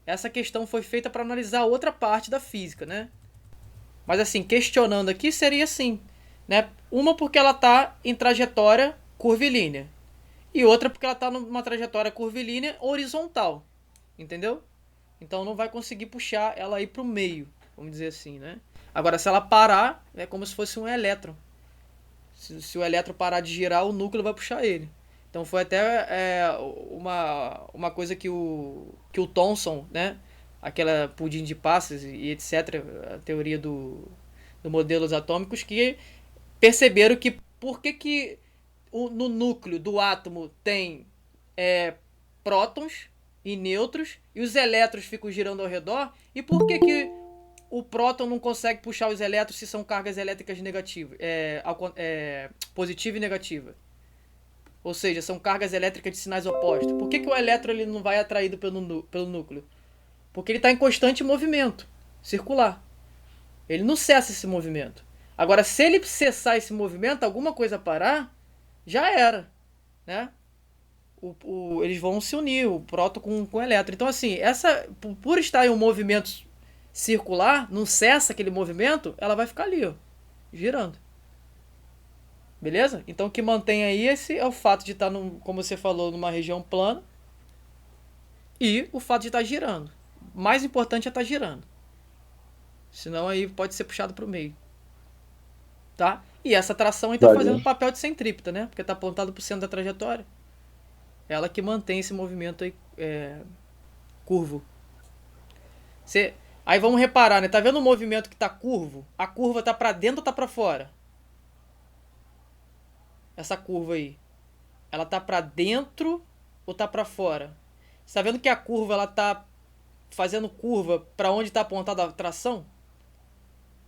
Essa questão foi feita para analisar outra parte da física, né? Mas assim, questionando aqui seria assim, né? Uma porque ela tá em trajetória curvilínea e outra porque ela tá numa trajetória curvilínea horizontal, entendeu? Então não vai conseguir puxar ela aí pro meio, vamos dizer assim, né? Agora se ela parar, é como se fosse um elétron. Se o elétron parar de girar, o núcleo vai puxar ele. Então foi até uma coisa que o Thomson, né? Aquela pudim de passas e etc., a teoria do modelos atômicos, que perceberam que por que no núcleo do átomo tem prótons e nêutrons, e os elétrons ficam girando ao redor. E por que o próton não consegue puxar os elétrons se são cargas elétricas negativas, positiva e negativa? Ou seja, são cargas elétricas de sinais opostos. Por que o elétron ele não vai atraído pelo núcleo? Porque ele está em constante movimento circular. Ele não cessa esse movimento. Agora, se ele cessar esse movimento, alguma coisa parar, já era, né? Eles vão se unir, o próton com o elétron. Então, assim, por estar em um movimento circular, não cessa aquele movimento, ela vai ficar ali, ó, girando. Beleza? Então, o que mantém aí esse é o fato de estar, como você falou, numa região plana, e o fato de estar girando. O mais importante é estar girando. Senão aí pode ser puxado para o meio. Tá? E essa tração aí está fazendo o papel de centrípeta, né? Porque está apontado para o centro da trajetória. Ela que mantém esse movimento aí, curvo. Aí vamos reparar, né? Tá vendo o movimento que tá curvo? A curva tá para dentro ou tá para fora? Essa curva aí. Ela tá para dentro ou tá para fora? Você tá vendo que a curva ela tá fazendo curva para onde tá apontada a tração?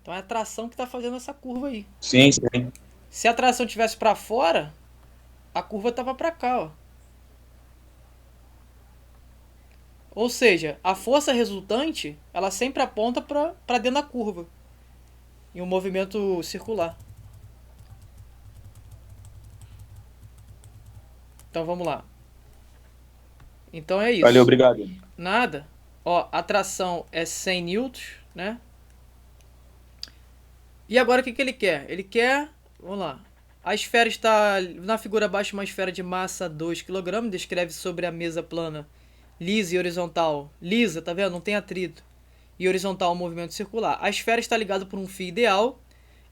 Então é a tração que tá fazendo essa curva aí. Sim, sim. Se a tração tivesse para fora, a curva tava para cá, ó. Ou seja, a força resultante, ela sempre aponta para dentro da curva. Em um movimento circular. Então vamos lá. Então é isso. Valeu, obrigado. Nada. Ó, a tração é 100 newtons, né? E agora o que ele quer? Ele quer, vamos lá. A esfera está, na figura abaixo, uma esfera de massa 2 kg, descreve sobre a mesa plana, lisa e horizontal. Lisa, tá vendo? Não tem atrito. E horizontal, um movimento circular. A esfera está ligada por um fio ideal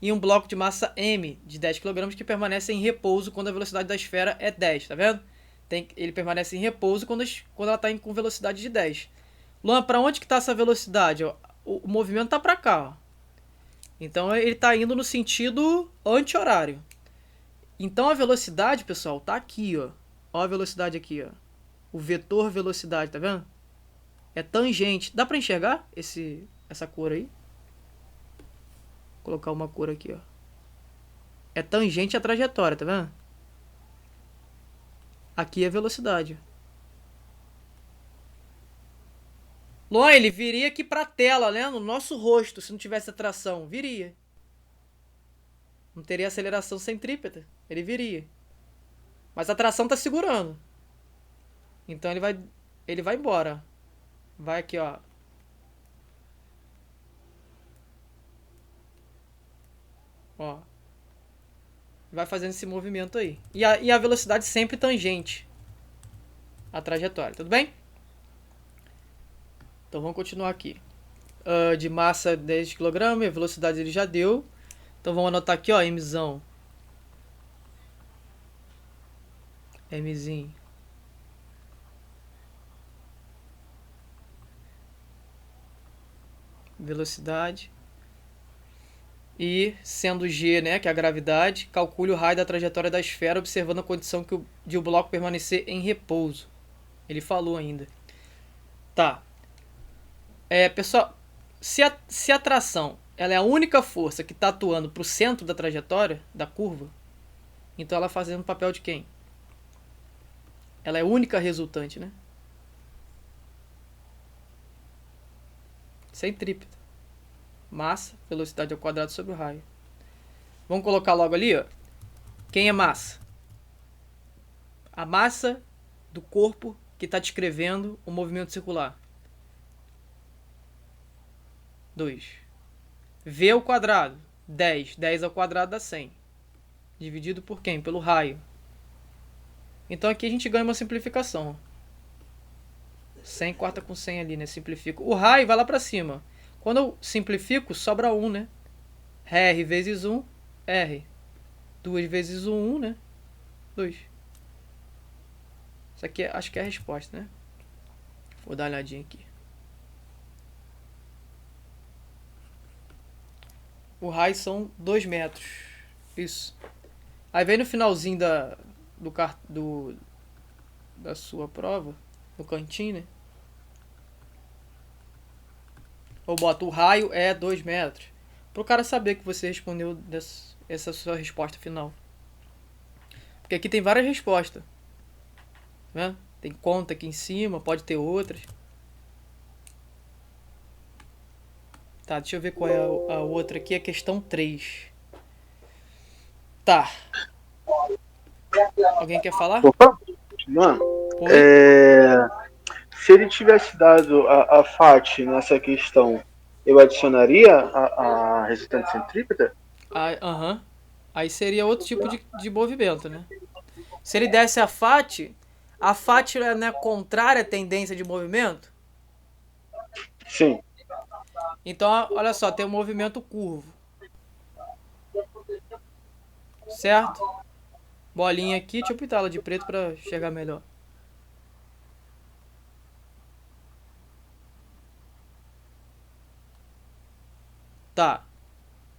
e um bloco de massa M, de 10 kg, que permanece em repouso quando a velocidade da esfera é 10, tá vendo? Ele permanece em repouso quando ela está com velocidade de 10. Luan, para onde que está essa velocidade? O movimento está para cá, ó. Então ele está indo no sentido anti-horário. Então a velocidade, pessoal, tá aqui, ó. Ó a velocidade aqui, ó. O vetor velocidade, tá vendo? É tangente. Dá para enxergar essa cor aí? Vou colocar uma cor aqui, ó. É tangente à trajetória, tá vendo? Aqui é velocidade. Luan, ele viria aqui pra tela, né? No nosso rosto, se não tivesse atração. Viria. Não teria aceleração centrípeta. Ele viria. Mas a tração tá segurando. Então ele vai embora. Vai aqui, ó. Ó. Vai fazendo esse movimento aí. E a velocidade sempre tangente à trajetória, tudo bem? Então vamos continuar aqui. De massa 10 kg, a velocidade ele já deu. Então vamos anotar aqui, ó, Mzão. Mzinho. Velocidade. E sendo G, né, que é a gravidade, calcule o raio da trajetória da esfera observando a condição de o bloco permanecer em repouso. Ele falou ainda. Tá. Pessoal, se a tração ela é a única força que está atuando para o centro da trajetória, da curva, então ela fazendo o papel de quem? Ela é a única resultante, né? Centrípeta. Massa, velocidade ao quadrado sobre o raio. Vamos colocar logo ali, ó. Quem é massa? A massa do corpo que está descrevendo o movimento circular. 2. V ao quadrado. 10. 10 ao quadrado dá 100. Dividido por quem? Pelo raio. Então aqui a gente ganha uma simplificação. 100 corta com 100 ali, né? Simplifico. O raio vai lá pra cima. Quando eu simplifico, sobra 1, né? R vezes 1, R. 2 vezes 1, né? 2. Isso aqui acho que é a resposta, né? Vou dar uma olhadinha aqui. O raio são 2 metros. Isso. Aí vem no finalzinho da sua prova, no cantinho, né? Ou bota o raio é 2 metros. Pro cara saber que você respondeu essa sua resposta final. Porque aqui tem várias respostas. Né? Tem conta aqui em cima, pode ter outras. Tá, deixa eu ver qual é a outra aqui. A questão 3. Tá. Alguém quer falar? Opa, mano, Oi? se ele tivesse dado a FAT nessa questão, eu adicionaria a resultante centrípeta? Aham. Aí seria outro tipo de movimento, né? Se ele desse a FAT não é contrária à tendência de movimento? Sim. Então, olha só, tem um movimento curvo. Certo? Bolinha aqui, deixa eu pintar ela de preto pra enxergar melhor. Tá.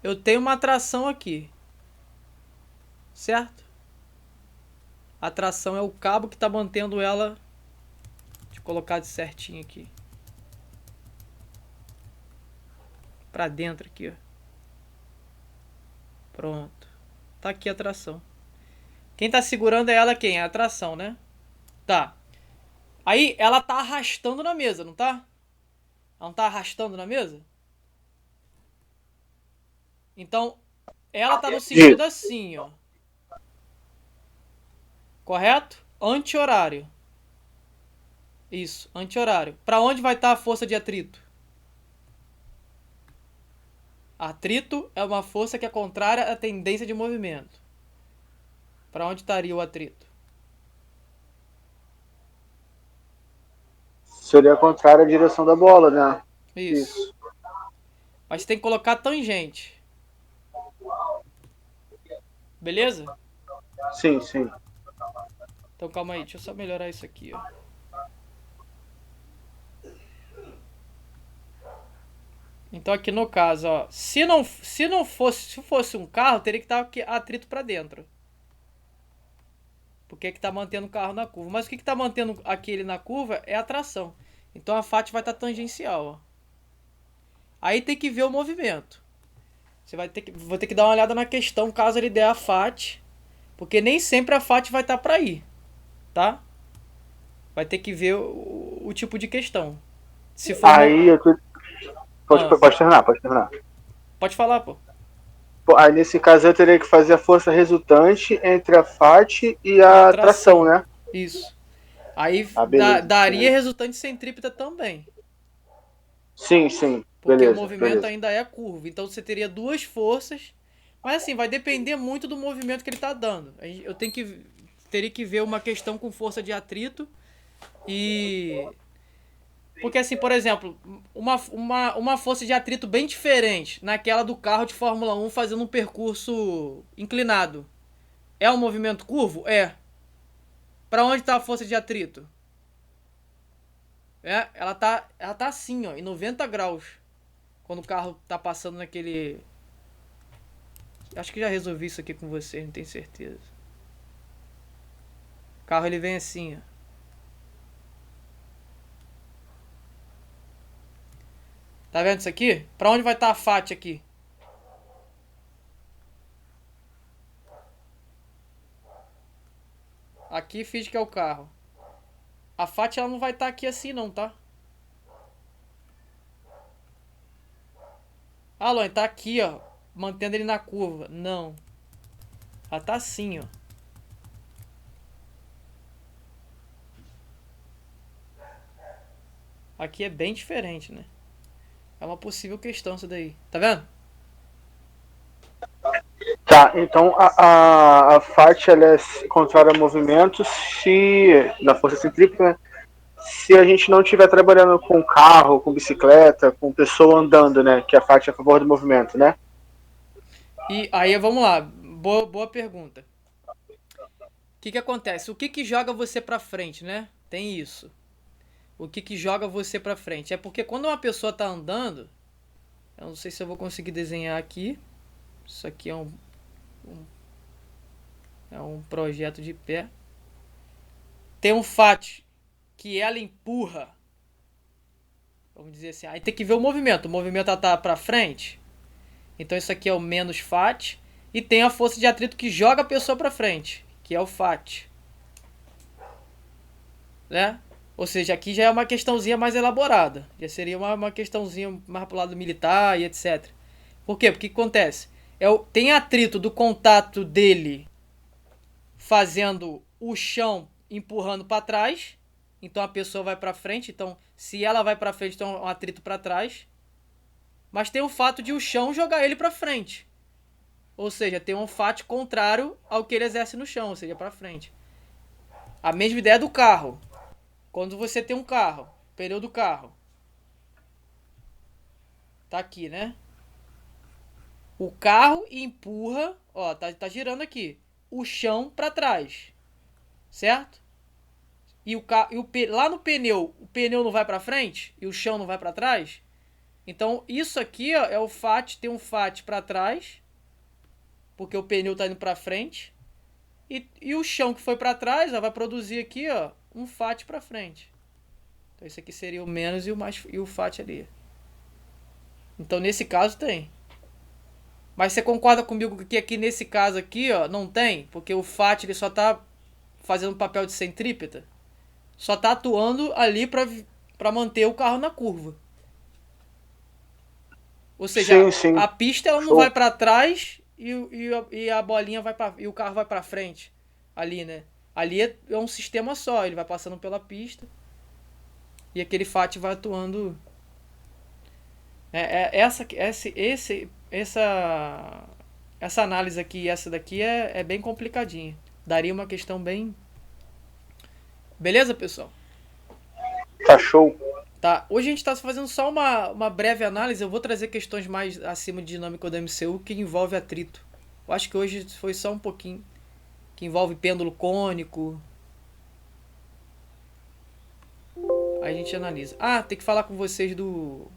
Eu tenho uma atração aqui. Certo? A atração é o cabo que está mantendo ela. Deixa eu colocar de certinho aqui. Pra dentro aqui, ó. Pronto. Tá aqui a atração. Quem tá segurando é ela quem? É a atração, né? Tá. Aí ela tá arrastando na mesa, não tá? Ela não tá arrastando na mesa? Então, ela tá no sentido assim, ó. Correto? Anti-horário. Isso, anti-horário. Pra onde vai estar a força de atrito? Atrito é uma força que é contrária à tendência de movimento. Pra onde estaria o atrito? Seria contrário à direção da bola, né? Isso. Mas tem que colocar tangente. Beleza? Sim, sim. Então calma aí, deixa eu só melhorar isso aqui, ó. Então aqui no caso, ó, se fosse um carro, teria que estar atrito para dentro. Porque é que tá mantendo o carro na curva. Mas o que tá mantendo aquele na curva é a tração. Então a FAT vai estar tangencial, ó. Aí tem que ver o movimento. Vou ter que dar uma olhada na questão caso ele der a FAT, porque nem sempre a FAT vai estar para aí, tá? Vai ter que ver o tipo de questão. Se for Aí eu tô... Pode terminar. Pode falar, pô. Aí nesse caso eu teria que fazer a força resultante entre a FAT e a tração, né? Isso. Aí beleza, daria resultante centrípeta também. Sim, sim. Porque Beleza, o movimento ainda é curvo. Então você teria duas forças. Mas assim, vai depender muito do movimento que ele está dando. Eu teria que ver uma questão com força de atrito. Porque assim, por exemplo, uma força de atrito bem diferente naquela do carro de Fórmula 1 fazendo um percurso inclinado. É um movimento curvo? É. Para onde está a força de atrito? Ela tá assim, ó, em 90 graus. Quando o carro tá passando naquele... Acho que já resolvi isso aqui com vocês, não tenho certeza. O carro ele vem assim, ó. Tá vendo isso aqui? Pra onde vai estar a FAT aqui? Aqui finge que é o carro. A FAT ela não vai estar aqui assim não, tá? Ah, Luan, tá aqui, ó. Mantendo ele na curva. Não. Ela tá assim, ó. Aqui é bem diferente, né? É uma possível questão isso daí. Tá vendo? Tá, então a FAT ela é contrária a movimentos se, na força centrípeta, né? Se a gente não estiver trabalhando com carro, com bicicleta, com pessoa andando, né? Que a FAT é a favor do movimento, né? E aí, vamos lá. Boa pergunta. O que acontece? O que joga você pra frente, né? Tem isso. O que joga você pra frente? É porque quando uma pessoa tá andando... Eu não sei se eu vou conseguir desenhar aqui. Isso aqui é É um projeto de pé. Tem um FAT que ela empurra. Vamos dizer assim. Aí tem que ver o movimento. O movimento tá para frente. Então isso aqui é o menos FAT. E tem a força de atrito que joga a pessoa para frente, que é o FAT. Né? Ou seja, aqui já é uma questãozinha mais elaborada. Já seria uma questãozinha mais pro lado militar e etc. Por quê? Porque o que acontece? Tem atrito do contato dele fazendo o chão empurrando para trás. Então a pessoa vai para frente. Então, se ela vai para frente, então é um atrito para trás. Mas tem o fato de o chão jogar ele para frente. Ou seja, tem um fato contrário ao que ele exerce no chão, ou seja, para frente. A mesma ideia do carro. Quando você tem um carro, pneu do carro. Tá aqui, né? O carro empurra, ó, tá girando aqui, o chão para trás. Certo? Lá no pneu, o pneu não vai para frente e o chão não vai para trás. Então, isso aqui, ó, é o FAT, tem um FAT para trás, porque o pneu tá indo para frente. E o chão que foi para trás, ó, vai produzir aqui, ó, um FAT para frente. Então, esse aqui seria o menos e o FAT ali. Então, nesse caso, tem. Mas você concorda comigo que aqui nesse caso aqui, ó, não tem? Porque o FAT ele só tá fazendo papel de centrípeta. Só tá atuando ali para manter o carro na curva. Ou seja, Sim. a pista ela não vai para trás e a bolinha e o carro vai para frente. Ali, né? Ali é um sistema só. Ele vai passando pela pista e aquele FAT vai atuando. Essa análise aqui e essa daqui é bem complicadinha. Daria uma questão bem... Beleza, pessoal? Tá show. Tá, hoje a gente está fazendo só uma breve análise. Eu vou trazer questões mais acima de dinâmica do MCU que envolve atrito. Eu acho que hoje foi só um pouquinho. Que envolve pêndulo cônico. Aí a gente analisa. Ah, tem que falar com vocês do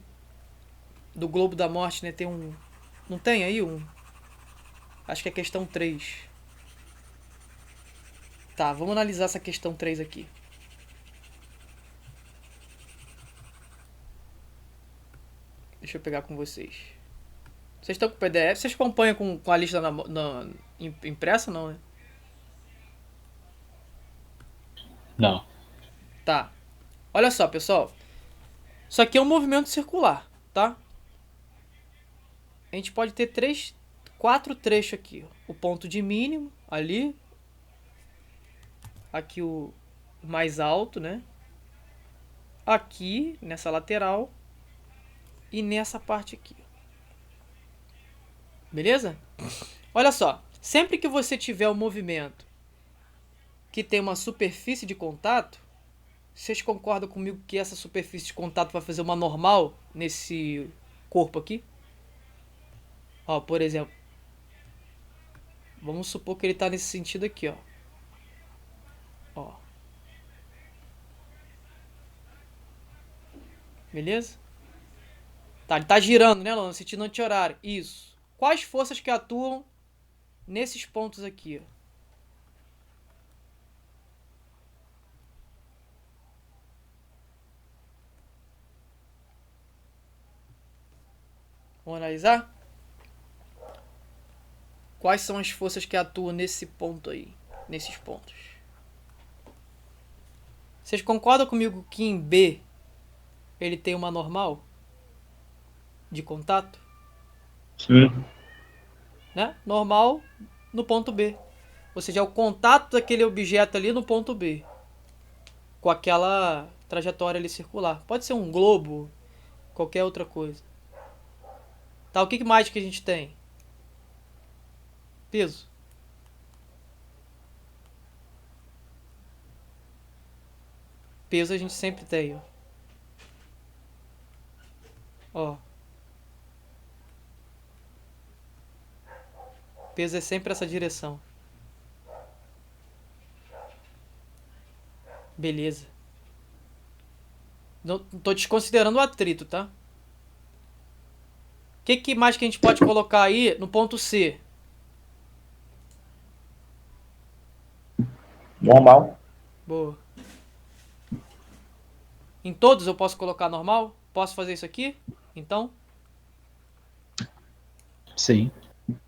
Globo da Morte, né? Tem um... Não tem aí um? Acho que é questão 3. Tá, vamos analisar essa questão 3 aqui. Deixa eu pegar com vocês. Vocês estão com o PDF? Vocês acompanham com a lista impressa, não, né? Não. Tá. Olha só, pessoal. Isso aqui é um movimento circular, tá? A gente pode ter 4 trechos aqui. O ponto de mínimo, ali. Aqui o mais alto, né? Aqui, nessa lateral. E nessa parte aqui. Beleza? Olha só. Sempre que você tiver um movimento que tem uma superfície de contato, vocês concordam comigo que essa superfície de contato vai fazer uma normal nesse corpo aqui? Ó, por exemplo. Vamos supor que ele está nesse sentido aqui, ó. Ó. Beleza? Tá, ele tá girando, né, Lona? Sentido anti-horário. Isso. Quais forças que atuam nesses pontos aqui, ó? Vamos analisar? Quais são as forças que atuam nesse ponto aí? Nesses pontos. Vocês concordam comigo que em B ele tem uma normal de contato? Sim. Né? Normal no ponto B. Ou seja, é o contato daquele objeto ali no ponto B. Com aquela trajetória ali circular. Pode ser um globo, qualquer outra coisa. Tá, o que mais que a gente tem? Peso. Peso a gente sempre tem, ó. Ó. Peso é sempre essa direção. Beleza. Não tô desconsiderando o atrito, tá? O que mais que a gente pode colocar aí no ponto C? Normal. Boa. Em todos eu posso colocar normal? Posso fazer isso aqui? Então? Sim.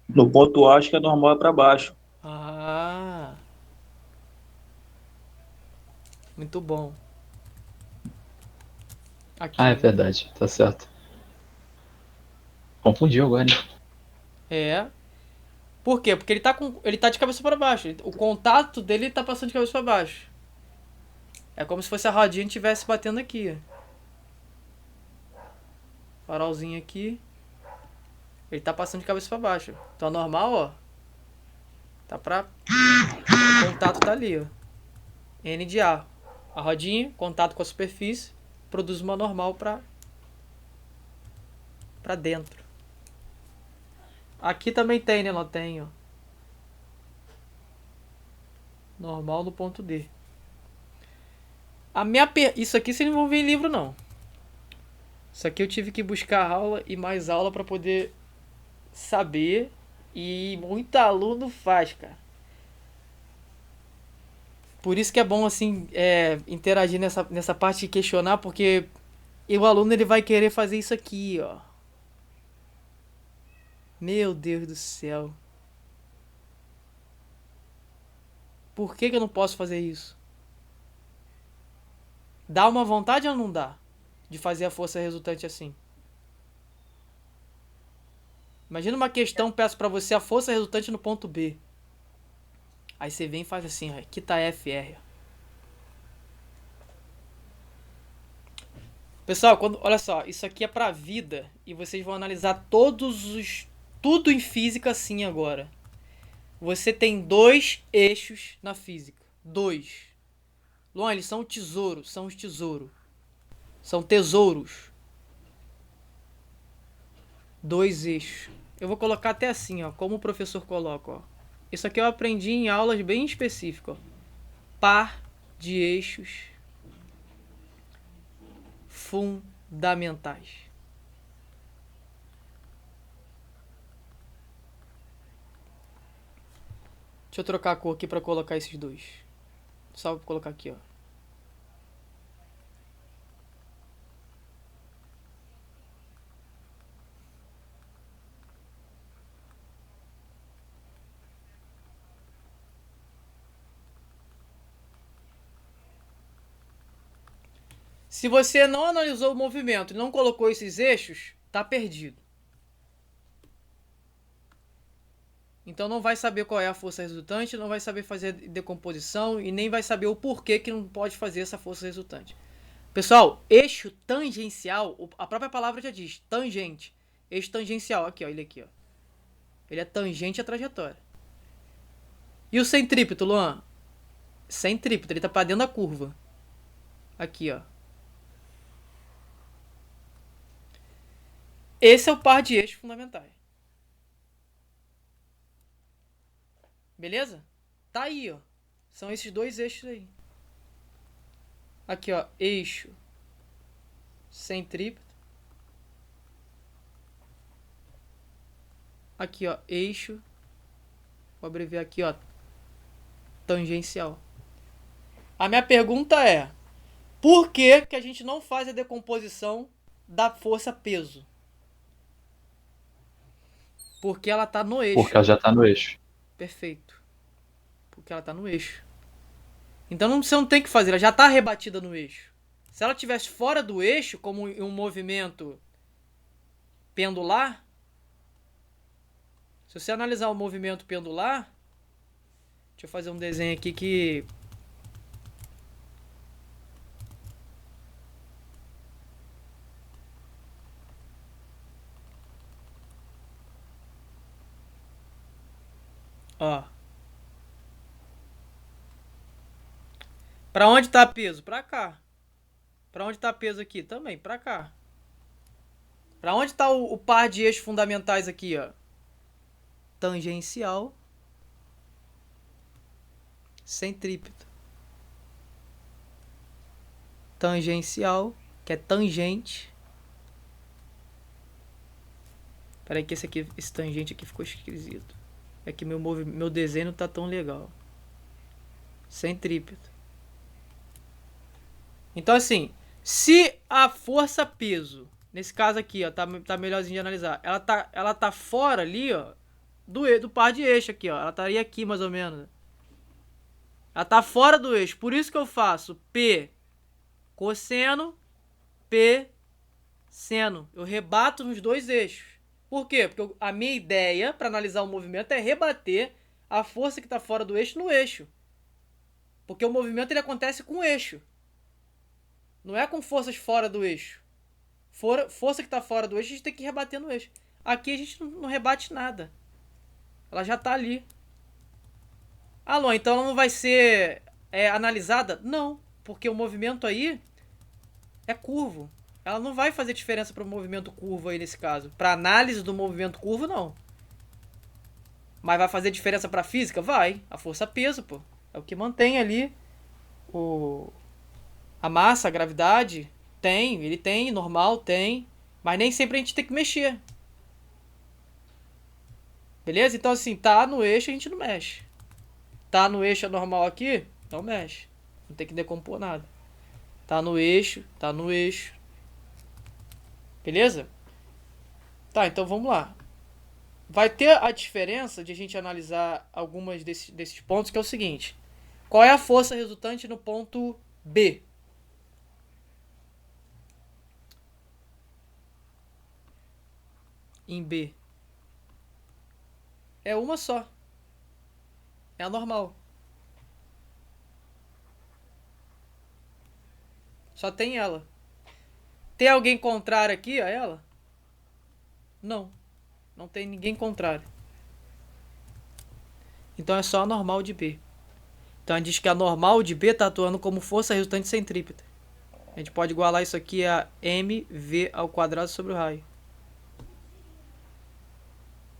No ponto A, acho que é normal é para baixo. Ah, muito bom. Ah, é Aqui. verdade. Tá certo. Confundiu agora, hein? É. Por quê? Porque ele tá de cabeça para baixo. O contato dele tá passando de cabeça para baixo. É como se fosse a rodinha estivesse batendo aqui. Farolzinho aqui. Ele tá passando de cabeça para baixo. Então normal, ó. Tá pra. O contato tá ali, ó. N de A. A rodinha, contato com a superfície, produz uma normal pra dentro. Aqui também tem, né? Não tem, ó. Normal no ponto D. Isso aqui vocês não vão ver em livro, não. Isso aqui eu tive que buscar aula e mais aula pra poder saber. E muito aluno faz, cara. Por isso que é bom, assim, interagir nessa parte de questionar, porque o aluno ele vai querer fazer isso aqui, ó. Meu Deus do céu. Por que eu não posso fazer isso? Dá uma vontade ou não dá? De fazer a força resultante assim. Imagina uma questão, peço pra você a força resultante no ponto B. Aí você vem e faz assim, ó. Aqui tá FR. Pessoal, olha só, isso aqui é pra vida. E vocês vão analisar tudo em física assim agora. Você tem 2 eixos na física. 2. Luan, eles são tesouros. São os tesouros. São tesouros. 2 eixos. Eu vou colocar até assim, ó. Como o professor coloca, ó. Isso aqui eu aprendi em aulas bem específicas, ó. Par de eixos fundamentais. Deixa eu trocar a cor aqui pra colocar esses dois. Só vou colocar aqui, ó. Se você não analisou o movimento e não colocou esses eixos, tá perdido. Então não vai saber qual é a força resultante, não vai saber fazer decomposição e nem vai saber o porquê que não pode fazer essa força resultante. Pessoal, eixo tangencial, a própria palavra já diz, tangente. Eixo tangencial, aqui ó, ele aqui ó. Ele é tangente à trajetória. E o centrípeto, Luan? Centrípeto, ele tá pra dentro da curva. Aqui ó. Esse é o par de eixos fundamentais. Beleza? Tá aí, ó. São esses 2 eixos aí. Aqui, ó. Eixo centrípeto. Aqui, ó. Eixo. Vou abreviar aqui, ó. Tangencial. A minha pergunta é: por que a gente não faz a decomposição da força peso? Porque ela tá no eixo. Porque ela já tá no eixo. Perfeito. Porque ela tá no eixo. Então você não tem que fazer, ela já tá rebatida no eixo. Se ela estivesse fora do eixo, como em um movimento pendular, se você analisar o movimento pendular, deixa eu fazer um desenho aqui que... Ó. Pra onde tá peso? Pra cá. Pra onde tá peso aqui? Também, pra cá. Pra onde tá o par de eixos fundamentais aqui, ó? Tangencial. Centrípeto. Tangencial, que é tangente. Peraí que esse tangente aqui ficou esquisito. É que meu desenho não tá tão legal. centrípeta. Então assim, se a força peso, nesse caso aqui, ó, tá melhorzinho de analisar, ela tá fora ali, ó, do par de eixo aqui, ó. Ela estaria aqui mais ou menos. Ela tá fora do eixo. Por isso que eu faço P cosseno, P seno. Eu rebato nos dois eixos. Por quê? Porque a minha ideia para analisar o movimento é rebater a força que está fora do eixo no eixo. Porque o movimento ele acontece com o eixo. Não é com forças fora do eixo. Força que está fora do eixo, a gente tem que rebater no eixo. Aqui a gente não rebate nada. Ela já está ali. Alô, então ela não vai ser analisada? Não, porque o movimento aí é curvo. Ela não vai fazer diferença para o movimento curvo aí nesse caso. Para análise do movimento curvo, não. Mas vai fazer diferença para física? Vai. A força-peso, pô. É o que mantém ali a massa, a gravidade. Ele tem, normal, tem. Mas nem sempre a gente tem que mexer. Beleza? Então assim, tá no eixo, a gente não mexe. Tá no eixo normal aqui, não mexe. Não tem que decompor nada. Tá no eixo, tá no eixo. Beleza? Tá, então vamos lá. Vai ter a diferença de a gente analisar algumas desses pontos, que é o seguinte. Qual é a força resultante no ponto B? Em B. É uma só. É a normal. Só tem ela. Tem alguém contrário aqui a ela? Não. Não tem ninguém contrário. Então é só a normal de B. Então a gente diz que a normal de B está atuando como força resultante centrípeta. A gente pode igualar isso aqui a mv ao quadrado sobre o raio.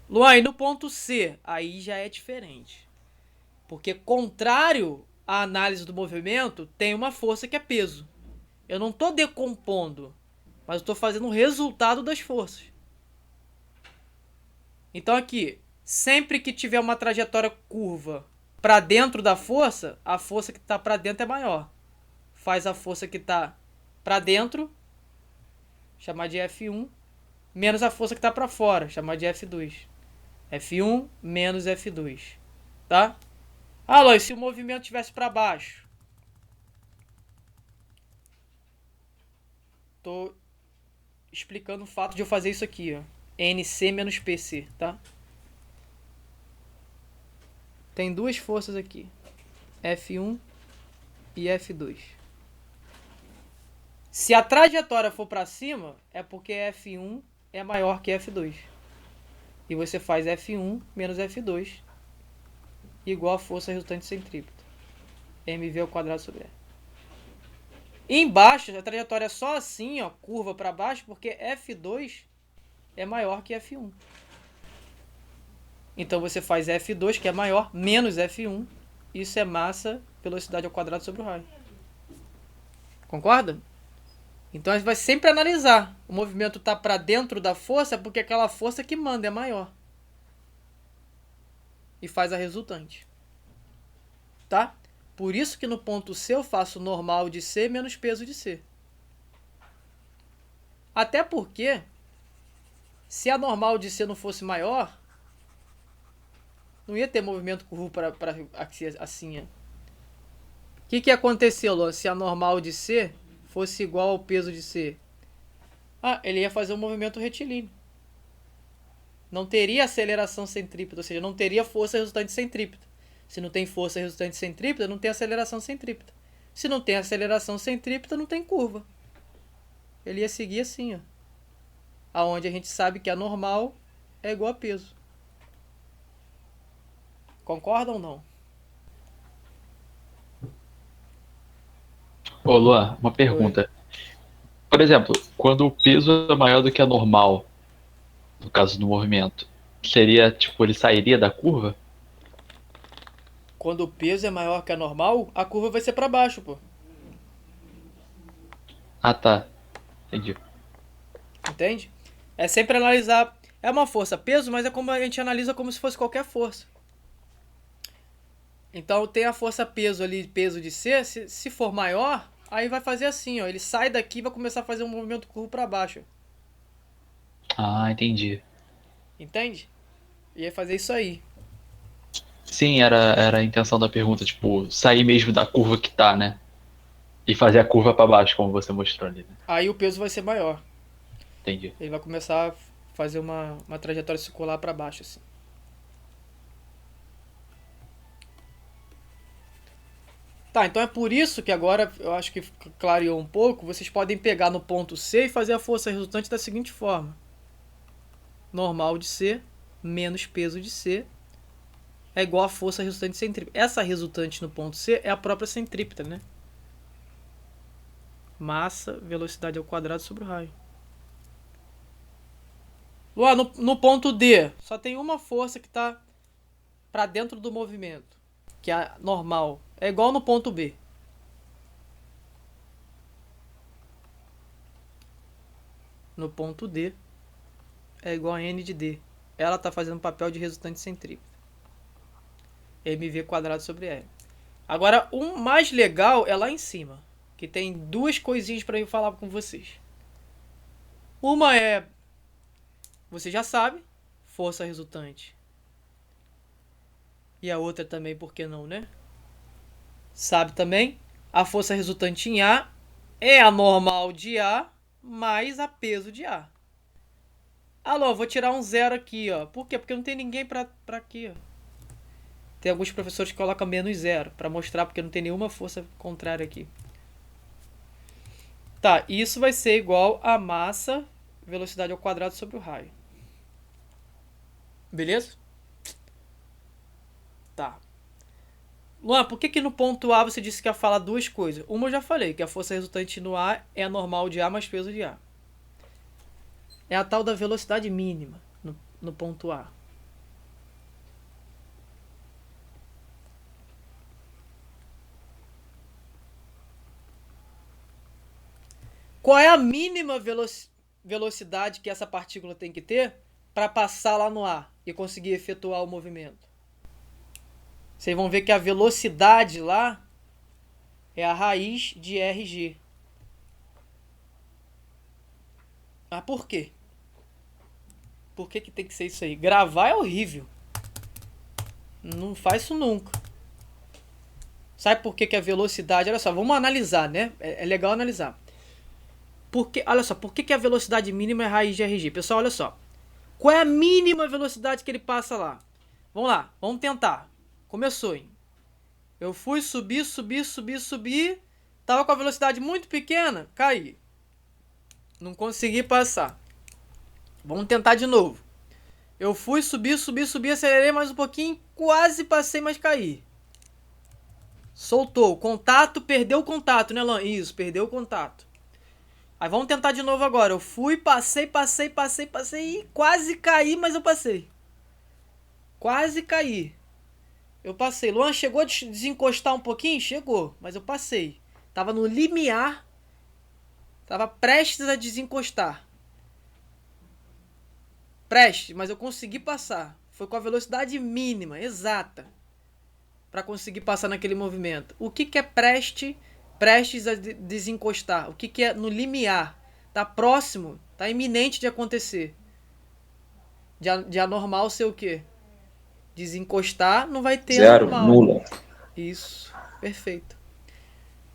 Luan, e no ponto C? Aí já é diferente. Porque contrário à análise do movimento, tem uma força que é peso. Eu não estou decompondo, mas estou fazendo o resultado das forças. Então aqui, sempre que tiver uma trajetória curva para dentro da força, a força que está para dentro é maior. Faz a força que está para dentro, chamar de F1, menos a força que está para fora, chamar de F2. F1 menos F2. Tá? Ah, e se o movimento estivesse para baixo? Tô explicando o fato de eu fazer isso aqui, ó. NC menos PC, tá? Tem duas forças aqui. F1 e F2. Se a trajetória for para cima, é porque F1 é maior que F2. E você faz F1 menos F2 igual a força resultante centrípeta. mv ao quadrado sobre R. E embaixo, a trajetória é só assim, ó, curva para baixo, porque F2 é maior que F1. Então você faz F2, que é maior, menos F1. Isso é massa, velocidade ao quadrado sobre o raio. Concorda? Então a gente vai sempre analisar. O movimento está para dentro da força porque aquela força que manda é maior. E faz a resultante. Tá? Por isso que no ponto C eu faço normal de C menos peso de C. Até porque, se a normal de C não fosse maior, não ia ter movimento curvo para assim. O que aconteceu, Lô, se a normal de C fosse igual ao peso de C? Ele ia fazer um movimento retilíneo. Não teria aceleração centrípeta, ou seja, não teria força resultante centrípeta. Se não tem força resultante centrípeta, não tem aceleração centrípeta. Se não tem aceleração centrípeta, não tem curva. Ele ia seguir assim, ó. Aonde a gente sabe que a normal é igual a peso. Concordam ou não? Ô, Luan, uma pergunta. Por exemplo, quando o peso é maior do que a normal, no caso do movimento, seria, tipo, ele sairia da curva? Quando o peso é maior que a normal, a curva vai ser para baixo, pô. Ah, tá. Entendi. Entende? É sempre analisar. É uma força peso, mas é como a gente analisa como se fosse qualquer força. Então tem a força peso ali, peso de C. Se for maior, aí vai fazer assim, ó. Ele sai daqui e vai começar a fazer um movimento curvo para baixo. Ah, entendi. Entende? E aí fazer isso aí. Sim, era a intenção da pergunta, tipo, sair mesmo da curva que tá, né? E fazer a curva pra baixo, como você mostrou ali, né? Aí o peso vai ser maior. Entendi. Ele vai começar a fazer uma trajetória circular para baixo, assim. Tá, então é por isso que agora eu acho que clareou um pouco. Vocês podem pegar no ponto C e fazer a força resultante da seguinte forma: normal de C menos peso de C é igual a força resultante centrípeta. Essa resultante no ponto C é a própria centrípeta, né? Massa, velocidade ao quadrado sobre o raio. Luan, no ponto D, só tem uma força que está para dentro do movimento, que é a normal. É igual no ponto B. No ponto D, é igual a N de D. Ela está fazendo papel de resultante centrípeta. mv quadrado sobre L. Agora, o mais legal é lá em cima, que tem duas coisinhas para eu falar com vocês. Uma é, você já sabe, força resultante. E a outra também, por que não, né? Sabe também, a força resultante em A é a normal de A mais a peso de A. Alô, vou tirar um zero aqui, ó. Por quê? Porque não tem ninguém pra aqui, ó. Tem alguns professores que colocam menos zero para mostrar porque não tem nenhuma força contrária aqui. Tá, isso vai ser igual a massa, velocidade ao quadrado sobre o raio. Beleza? Tá. Luan, por que no ponto A você disse que ia falar duas coisas? Uma eu já falei, que a força resultante no A é a normal de A mais peso de A. É a tal da velocidade mínima no ponto A. Qual é a mínima velocidade que essa partícula tem que ter para passar lá no ar e conseguir efetuar o movimento? Vocês vão ver que a velocidade lá é a raiz de RG. Ah, por quê? Por que tem que ser isso aí? Gravar é horrível. Não faz isso nunca. Sabe por que a velocidade... Olha só, vamos analisar, né? É legal analisar. Olha só, por que a velocidade mínima é raiz de RG? Pessoal, olha só. Qual é a mínima velocidade que ele passa lá? Vamos lá, vamos tentar. Começou, hein? Eu fui subir. Tava com a velocidade muito pequena, caí. Não consegui passar. Vamos tentar de novo. Eu fui subir, acelerei mais um pouquinho, quase passei, mas caí. Soltou. Contato, perdeu o contato, né, Lan? Isso, perdeu o contato. Aí vamos tentar de novo agora. Eu fui, passei, quase caí, mas eu passei. Quase caí. Eu passei. Luan chegou a desencostar um pouquinho? Chegou, mas eu passei. Tava no limiar. Tava prestes a desencostar. Prestes, mas eu consegui passar. Foi com a velocidade mínima, exata, para conseguir passar naquele movimento. O que é prestes a desencostar? O que é no limiar? Tá próximo, tá iminente de acontecer. De anormal ser o quê? Desencostar não vai ter Zero, anormal. nula. Isso, perfeito.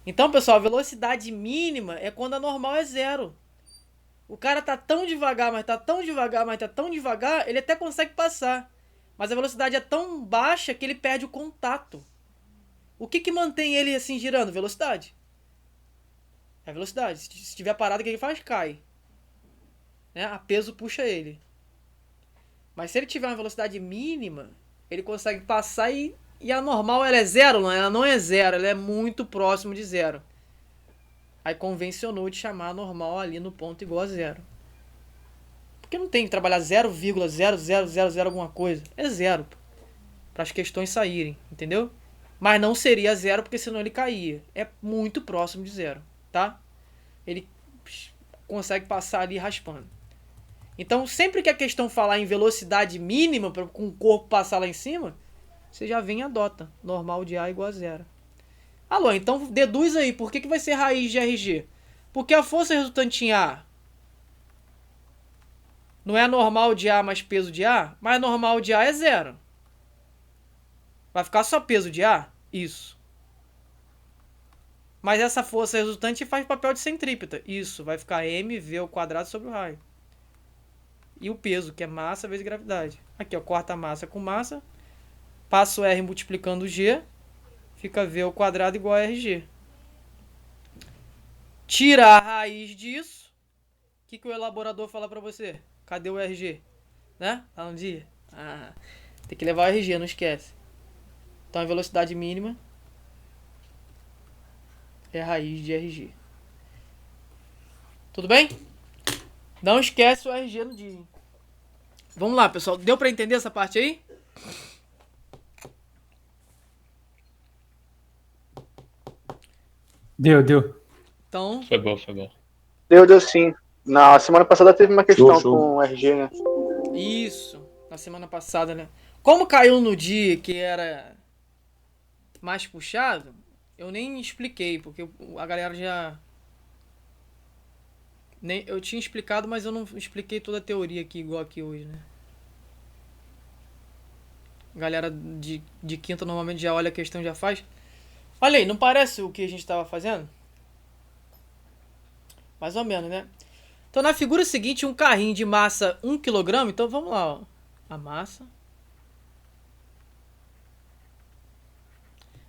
Então, pessoal, a velocidade mínima é quando a normal é zero. O cara tá tão devagar, mas tá tão devagar, ele até consegue passar. Mas a velocidade é tão baixa que ele perde o contato. O que mantém ele assim girando? Velocidade. É a velocidade. Se estiver parado, o que ele faz? Cai. Né? A peso puxa ele. Mas se ele tiver uma velocidade mínima, ele consegue passar e a normal ela é zero, não? Ela não é zero, ela é muito próximo de zero. Aí convencionou de chamar a normal ali no ponto igual a zero. Porque não tem que trabalhar 0,0000 alguma coisa. É zero. Para as questões saírem, entendeu? Mas não seria zero porque senão ele caía. É muito próximo de zero, tá? Ele consegue passar ali raspando. Então, sempre que a questão falar em velocidade mínima, com o corpo passar lá em cima, você já vem e adota. Normal de A igual a zero. Alô, então deduz aí. Por que vai ser raiz de RG? Porque a força resultante em A não é normal de A mais peso de A, mas normal de A é zero. Vai ficar só peso de A? Isso. Mas essa força resultante faz papel de centrípeta. Isso, vai ficar mv ao quadrado sobre o raio. E o peso, que é massa vezes gravidade. Aqui, ó, corta a massa com massa. Passo R multiplicando G. Fica V ao quadrado igual a RG. Tira a raiz disso. O que o elaborador fala pra você? Cadê o RG? Né? Tá um dia? Tem que levar o RG, não esquece. Então a velocidade mínima é a raiz de RG. Tudo bem? Não esquece o RG no dia. Vamos lá, pessoal. Deu pra entender essa parte aí? Deu. Então, Foi bom, foi bom. Deu sim. Na semana passada teve uma questão Show. com o RG, né? isso. Na semana passada, né? Como caiu no dia que era mais puxado, eu nem expliquei, porque a galera já... Eu tinha explicado, mas eu não expliquei toda a teoria aqui, igual aqui hoje, né? A galera de quinta normalmente já olha a questão e já faz. Olha aí, não parece o que a gente estava fazendo? Mais ou menos, né? Então, na figura seguinte, um carrinho de massa 1 kg. Então, vamos lá, ó. A massa.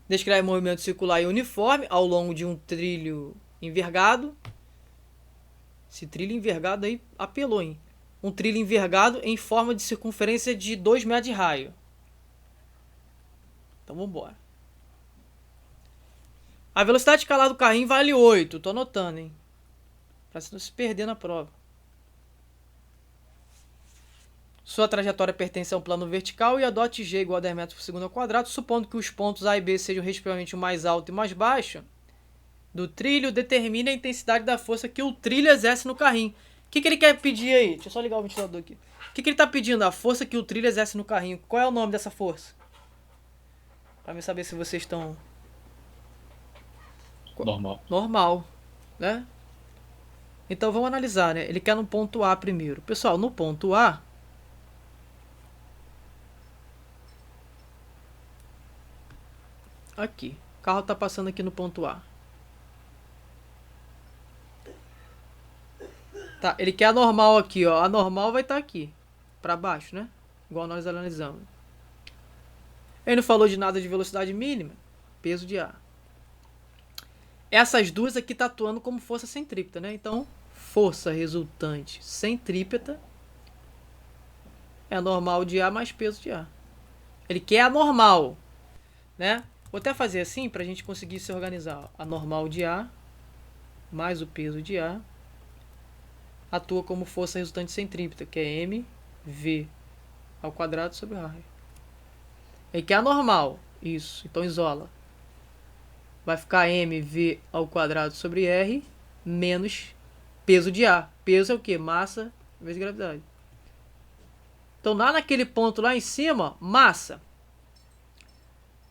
Descreve movimento circular e uniforme ao longo de um trilho envergado. Esse trilho envergado aí apelou, hein? Um trilho envergado em forma de circunferência de 2 metros de raio. Então, vamos embora. A velocidade escalar do carrinho vale 8. Tô anotando, hein? Pra não se perder na prova. Sua trajetória pertence a um plano vertical e adote G igual a 10 metros por segundo ao quadrado, supondo que os pontos A e B sejam respectivamente o mais alto e mais baixo do trilho, determine a intensidade da força que o trilho exerce no carrinho. O que ele quer pedir aí? Deixa eu só ligar o ventilador aqui. O que ele está pedindo? A força que o trilho exerce no carrinho. Qual é o nome dessa força? Para eu saber se vocês estão... Normal, né? Então vamos analisar, né? Ele quer no ponto A primeiro. Pessoal, no ponto A... Aqui. O carro está passando aqui no ponto A. Tá, ele quer a normal aqui, ó. A normal vai estar aqui. Pra baixo, né? Igual nós analisamos. Ele não falou de nada de velocidade mínima. Peso de A. Essas duas aqui tá atuando como força centrípeta, né? Então, força resultante centrípeta é a normal de A mais peso de A. Ele quer a normal, né? Vou até fazer assim pra gente conseguir se organizar. A normal de A mais o peso de A atua como força resultante centrípeta, que é mv ao quadrado sobre o raio. Ele quer a normal. Isso. Então isola. Vai ficar mv ao quadrado sobre r menos peso de A. Peso é o que? Massa vezes gravidade. Então lá naquele ponto lá em cima, massa.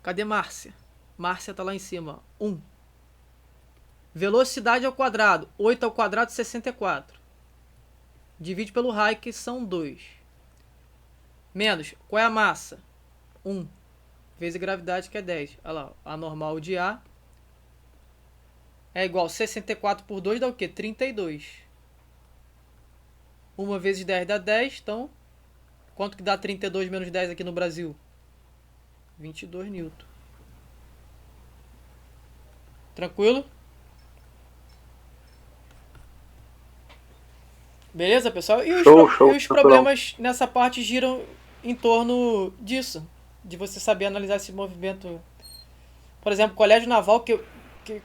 Cadê Márcia? Márcia tá lá em cima. 1. Velocidade ao quadrado. 8 ao quadrado, 64. Divide pelo raio, que são 2. Menos. Qual é a massa? 1. Vezes a gravidade, que é 10. Olha lá. A normal de A é igual 64 por 2 dá o quê? 32. 1 vezes 10 dá 10. Então, quanto que dá 32 menos 10 aqui no Brasil? 22 newton. Tranquilo? Beleza, pessoal? E os problemas nessa parte giram em torno disso. De você saber analisar esse movimento. Por exemplo, o Colégio Naval que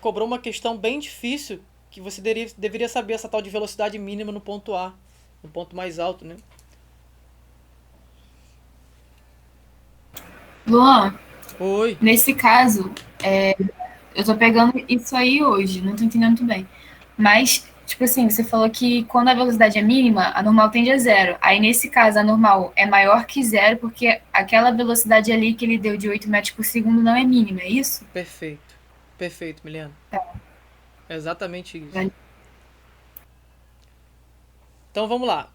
cobrou uma questão bem difícil, que você deveria saber essa tal de velocidade mínima no ponto A. No ponto mais alto, né? Luan, Oi. nesse caso, eu tô pegando isso aí hoje, não tô entendendo muito bem. Mas Tipo assim, você falou que quando a velocidade é mínima, a normal tende a zero. Aí, nesse caso, a normal é maior que zero, porque aquela velocidade ali que ele deu de 8 metros por segundo não é mínima, é isso? Perfeito. Perfeito, Milena. É exatamente isso. Vale. Então vamos lá.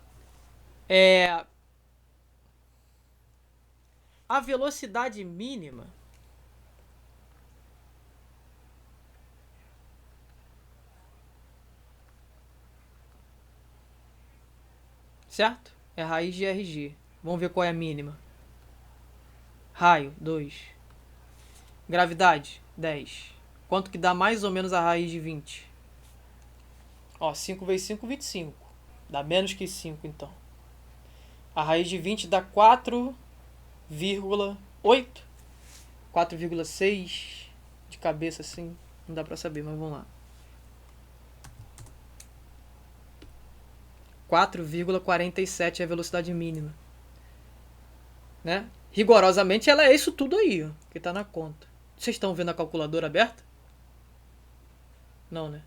A velocidade mínima certo? É raiz de RG. Vamos ver qual é a mínima. Raio, 2. Gravidade, 10. Quanto que dá mais ou menos a raiz de 20? Ó, 5 vezes 5, 25. Dá menos que 5, então. A raiz de 20 dá 4,8. 4,6. De cabeça, assim. Não dá pra saber, mas vamos lá. 4,47 é a velocidade mínima. Né? Rigorosamente, ela é isso tudo aí, ó, que tá na conta. Vocês estão vendo a calculadora aberta? Não, né?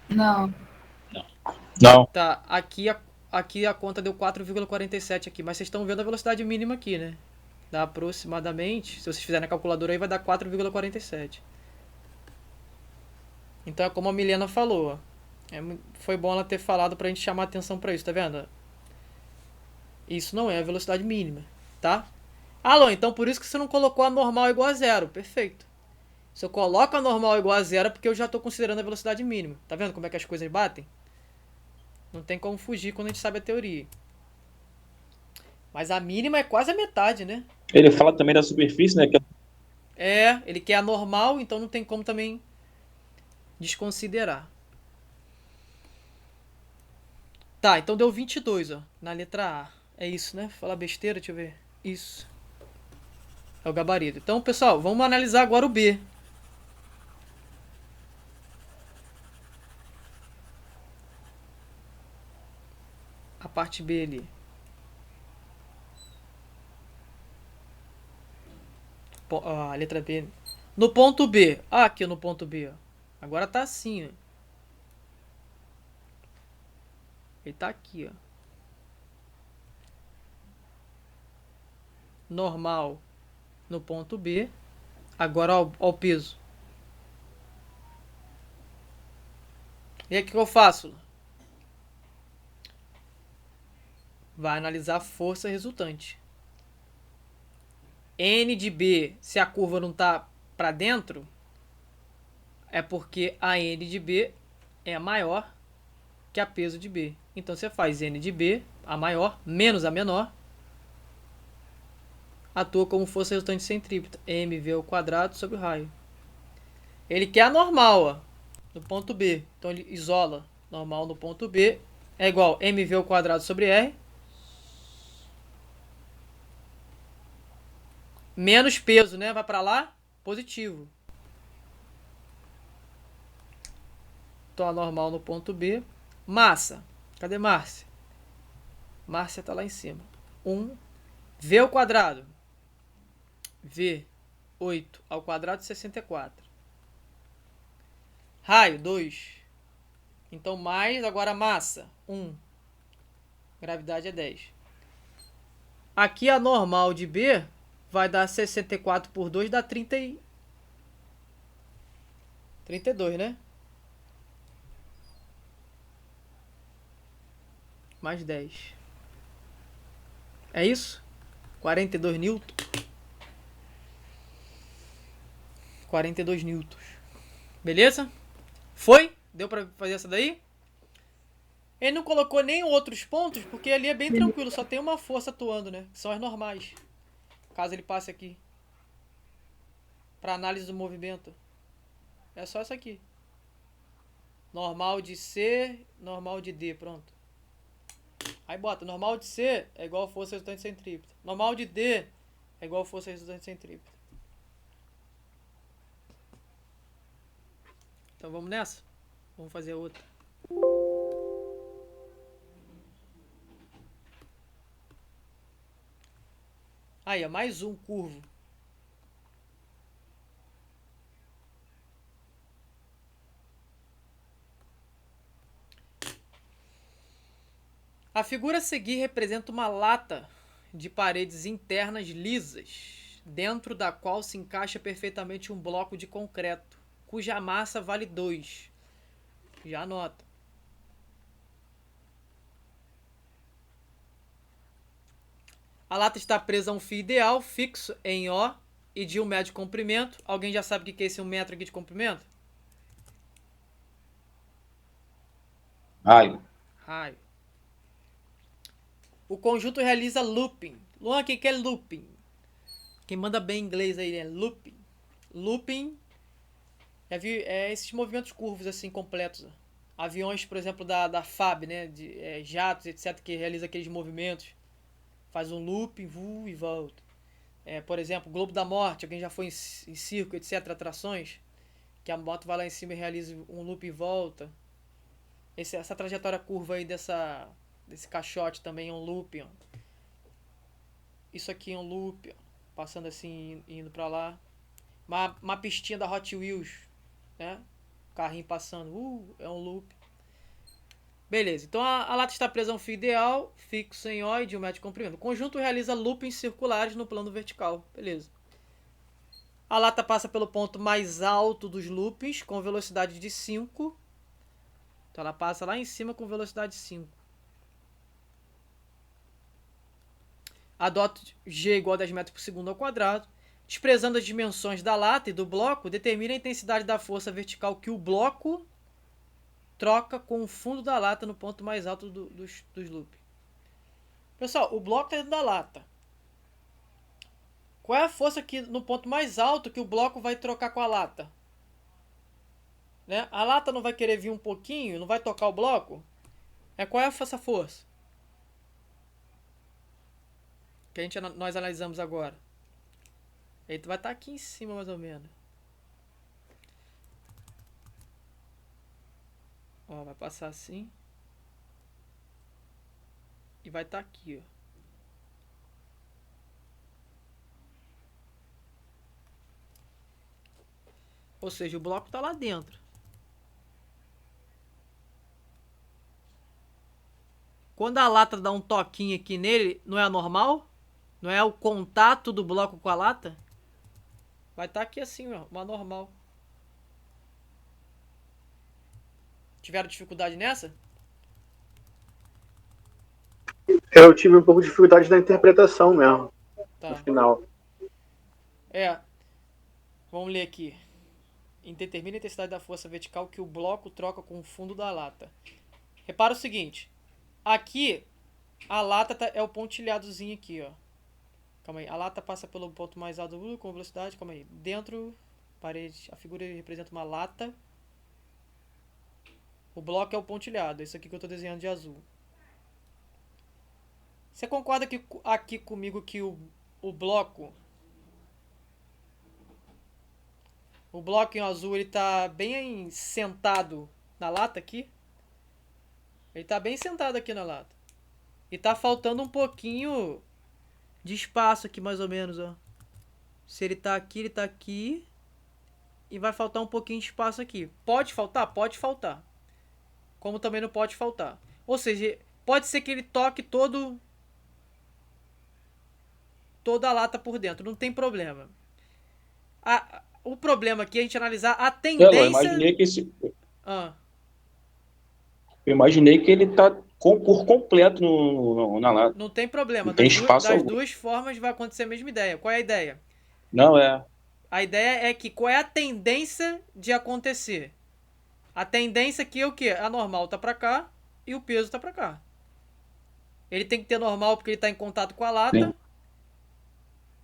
Não. Não. Tá, aqui a conta deu 4,47 aqui, mas vocês estão vendo a velocidade mínima aqui, né? Dá aproximadamente, se vocês fizerem a calculadora aí, vai dar 4,47. Então é como a Milena falou, ó. Foi bom ela ter falado pra gente chamar atenção pra isso, tá vendo? Isso não é a velocidade mínima, tá? Alô, então por isso que você não colocou a normal igual a zero. Perfeito. Se eu coloco a normal igual a zero é porque eu já estou considerando a velocidade mínima. Tá vendo como é que as coisas batem? Não tem como fugir quando a gente sabe a teoria. Mas a mínima é quase a metade, né? Ele fala também da superfície, né? Ele quer a normal, então não tem como também desconsiderar. Tá, então deu 22, ó, na letra A. É isso, né? Falar besteira, deixa eu ver. Isso. É o gabarito. Então, pessoal, vamos analisar agora o B. A parte B ali. A letra B. No ponto B. Ah, aqui no ponto B, ó. Agora tá assim, ó. Ele tá aqui, ó. Normal no ponto B. Agora ó o peso. E aí o que eu faço? Vai analisar a força resultante. N de B, se a curva não tá para dentro, é porque a N de B é maior que a peso de B. Então você faz N de B, a maior, menos a menor, atua como força resultante centrípeta, mv ao quadrado sobre o raio. Ele quer a normal, ó, no ponto B. Então ele isola normal no ponto B, é igual mv ao quadrado sobre r, menos peso, né? Vai para lá, positivo. Então a normal no ponto B. Massa. Cadê Márcia? Márcia tá lá em cima. 1 v ao quadrado. V 8 ao quadrado 64. Raio 2. Então mais agora massa 1. Gravidade é 10. Aqui a normal de B vai dar 64 por 2 dá 32, né? Mais 10. É isso? 42 newton. 42 newtons. Beleza? Foi? Deu pra fazer essa daí? Ele não colocou nem outros pontos, porque ali é bem tranquilo. Só tem uma força atuando, né? Que são as normais. Caso ele passe aqui. Pra análise do movimento. É só essa aqui. Normal de C, normal de D, pronto. Aí bota, normal de C é igual a força resultante centrípeta. Normal de D é igual a força resultante centrípeta. Então vamos nessa? Vamos fazer outra. Aí, é mais um curvo. A figura a seguir representa uma lata de paredes internas lisas, dentro da qual se encaixa perfeitamente um bloco de concreto, cuja massa vale 2. Já anota. A lata está presa a um fio ideal, fixo em O e de 1 metro de comprimento. Alguém já sabe o que é esse 1 metro aqui de comprimento? Raio. Raio. O conjunto realiza looping. Luan, o que é looping? Quem manda bem inglês aí é looping. Looping é esses movimentos curvos assim completos. Aviões, por exemplo, da FAB, né? Jatos, etc., que realiza aqueles movimentos. Faz um looping, e volta. Por exemplo, Globo da Morte, alguém já foi em circo, etc., atrações, que a moto vai lá em cima e realiza um loop e volta. Essa trajetória curva aí desse caixote também é um loop. Ó. Isso aqui é um loop, ó, passando assim, indo pra lá. Uma pistinha da Hot Wheels, né? Carrinho passando, é um loop. Beleza, então a lata está presa a um fio ideal, fixo em O e de 1 metro de comprimento. O conjunto realiza loopings circulares no plano vertical. Beleza. A lata passa pelo ponto mais alto dos loopings com velocidade de 5. Então ela passa lá em cima com velocidade 5. Adota G igual a 10 metros por segundo ao quadrado. Desprezando as dimensões da lata e do bloco, determina a intensidade da força vertical que o bloco troca com o fundo da lata no ponto mais alto dos loops. Pessoal, o bloco está dentro da lata. Qual é a força que no ponto mais alto que o bloco vai trocar com a lata? Né? A lata não vai querer vir um pouquinho, não vai tocar o bloco? Qual é essa força? Que nós analisamos agora. Ele vai estar aqui em cima mais ou menos. Ó, vai passar assim. E vai estar aqui, ó. Ou seja, o bloco está lá dentro. Quando a lata dá um toquinho aqui nele, não é anormal? Não é o contato do bloco com a lata? Vai estar aqui assim, ó, uma normal. Tiveram dificuldade nessa? Eu tive um pouco de dificuldade na interpretação mesmo, Tá. no final. Vamos ler aqui. Determina a intensidade da força vertical que o bloco troca com o fundo da lata. Repara o seguinte. Aqui, a lata é o pontilhadozinho aqui, ó. Calma aí. A lata passa pelo ponto mais alto com velocidade. Calma aí. Dentro, parede. A figura representa uma lata. O bloco é o pontilhado. Isso aqui que eu estou desenhando de azul. Você concorda aqui comigo que o bloco... O bloco em azul, ele tá bem sentado na lata aqui. Ele tá bem sentado aqui na lata. E tá faltando um pouquinho de espaço aqui, mais ou menos, ó. Se ele tá aqui, ele tá aqui. E vai faltar um pouquinho de espaço aqui. Pode faltar? Pode faltar. Como também não pode faltar. Ou seja, pode ser que ele toque toda a lata por dentro. Não tem problema. O problema aqui é a gente analisar a tendência... Eu imaginei que Ah. Eu imaginei que ele tá por completo na lata. Não tem problema. Não tem espaço Das algum. duas formas vai acontecer a mesma ideia. Qual é a ideia? Não, é. A ideia é que qual é a tendência de acontecer? A tendência aqui é o quê? A normal tá pra cá e o peso tá pra cá. Ele tem que ter normal porque ele tá em contato com a lata. Sim.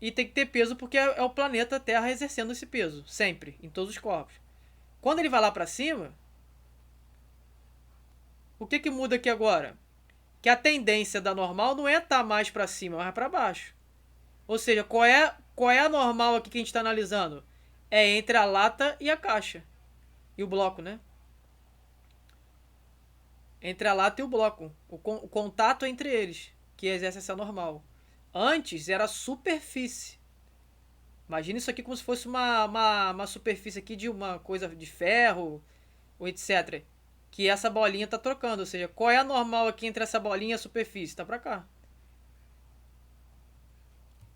E tem que ter peso porque é o planeta Terra exercendo esse peso. Sempre. Em todos os corpos. Quando ele vai lá pra cima... O que muda aqui agora? Que a tendência da normal não é estar mais para cima, mas para baixo. Ou seja, qual é a normal aqui que a gente está analisando? É entre a lata e a caixa. E o bloco, né? Entre a lata e o bloco. O contato entre eles, que exerce essa normal. Antes era a superfície. Imagina isso aqui como se fosse uma superfície aqui de uma coisa de ferro, ou etc., que essa bolinha tá trocando. Ou seja, qual é a normal aqui entre essa bolinha e a superfície? Tá pra cá.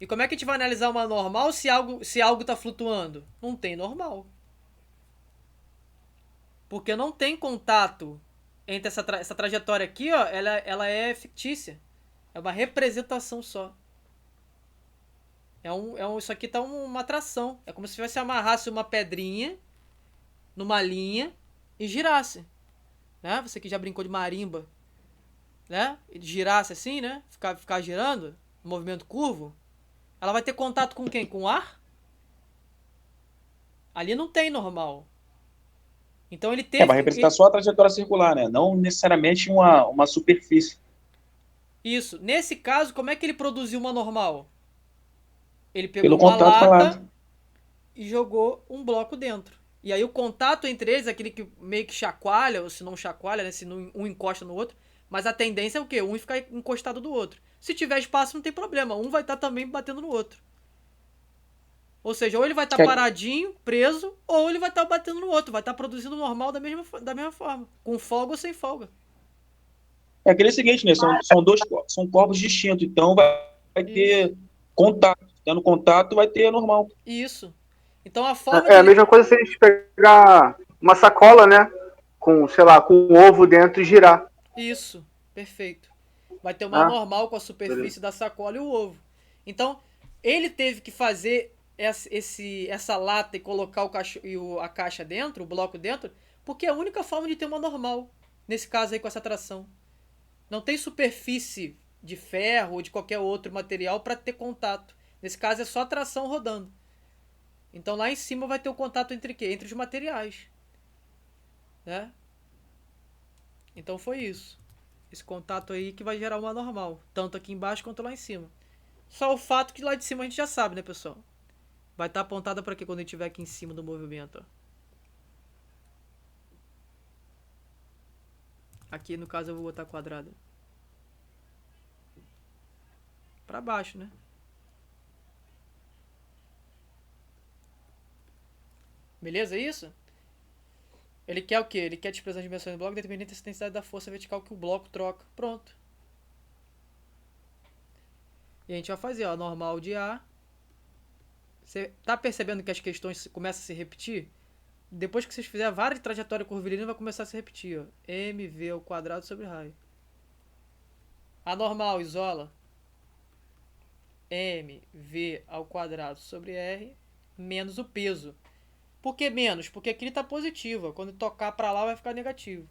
E como é que a gente vai analisar uma normal se algo tá flutuando? Não tem normal. Porque não tem contato entre essa trajetória aqui, ó, ela é fictícia. É uma representação só. Isso aqui tá uma atração. É como se você amarrasse uma pedrinha numa linha e girasse. Né? Você que já brincou de marimba, né? E girasse assim, né? Ficar girando, no movimento curvo. Ela vai ter contato com quem? Com o ar? Ali não tem normal. Então ele teve... Vai representar só a trajetória circular, né? Não necessariamente uma superfície. Isso. Nesse caso, como é que ele produziu uma normal? Ele pegou Pelo uma contato com a lata lata. e jogou um bloco dentro. E aí o contato entre eles, aquele que meio que chacoalha, ou se não chacoalha, né? Se um encosta no outro. Mas a tendência é o quê? Um ficar encostado do outro. Se tiver espaço, não tem problema. Um vai estar também batendo no outro. Ou seja, ou ele vai estar paradinho, preso, ou ele vai estar batendo no outro. Vai estar produzindo normal da mesma forma. Com folga ou sem folga. É aquele seguinte, né? São corpos distintos. Então vai ter contato. Tendo contato, vai ter normal. Isso. Então a forma a mesma coisa se a gente pegar uma sacola, né? Com, sei lá, com um ovo dentro e girar. Isso. Perfeito. Vai ter uma normal com a superfície da sacola e o ovo. Então, ele teve que fazer essa lata e colocar a caixa dentro, o bloco dentro, porque é a única forma de ter uma normal. Nesse caso aí com essa tração. Não tem superfície de ferro ou de qualquer outro material para ter contato. Nesse caso é só a tração rodando. Então lá em cima vai ter o contato entre quê? Entre os materiais. Né? Então foi isso. Esse contato aí que vai gerar uma normal. Tanto aqui embaixo quanto lá em cima. Só o fato que lá de cima a gente já sabe, né, pessoal? Vai estar apontada para quê quando a gente estiver aqui em cima do movimento? Ó. Aqui no caso eu vou botar quadrado. Para baixo, né? Beleza, é isso? Ele quer o quê? Ele quer a expressão de dimensões do bloco dependente da intensidade da força vertical que o bloco troca. Pronto. E a gente vai fazer, ó, normal de A. Você tá percebendo que as questões começam a se repetir? Depois que vocês fizerem várias trajetórias curvilíneas, vai começar a se repetir, ó. MV ao quadrado sobre raio. A normal isola. MV ao quadrado sobre R menos o peso. Por que menos? Porque aqui ele está positivo. Quando tocar para lá vai ficar negativo.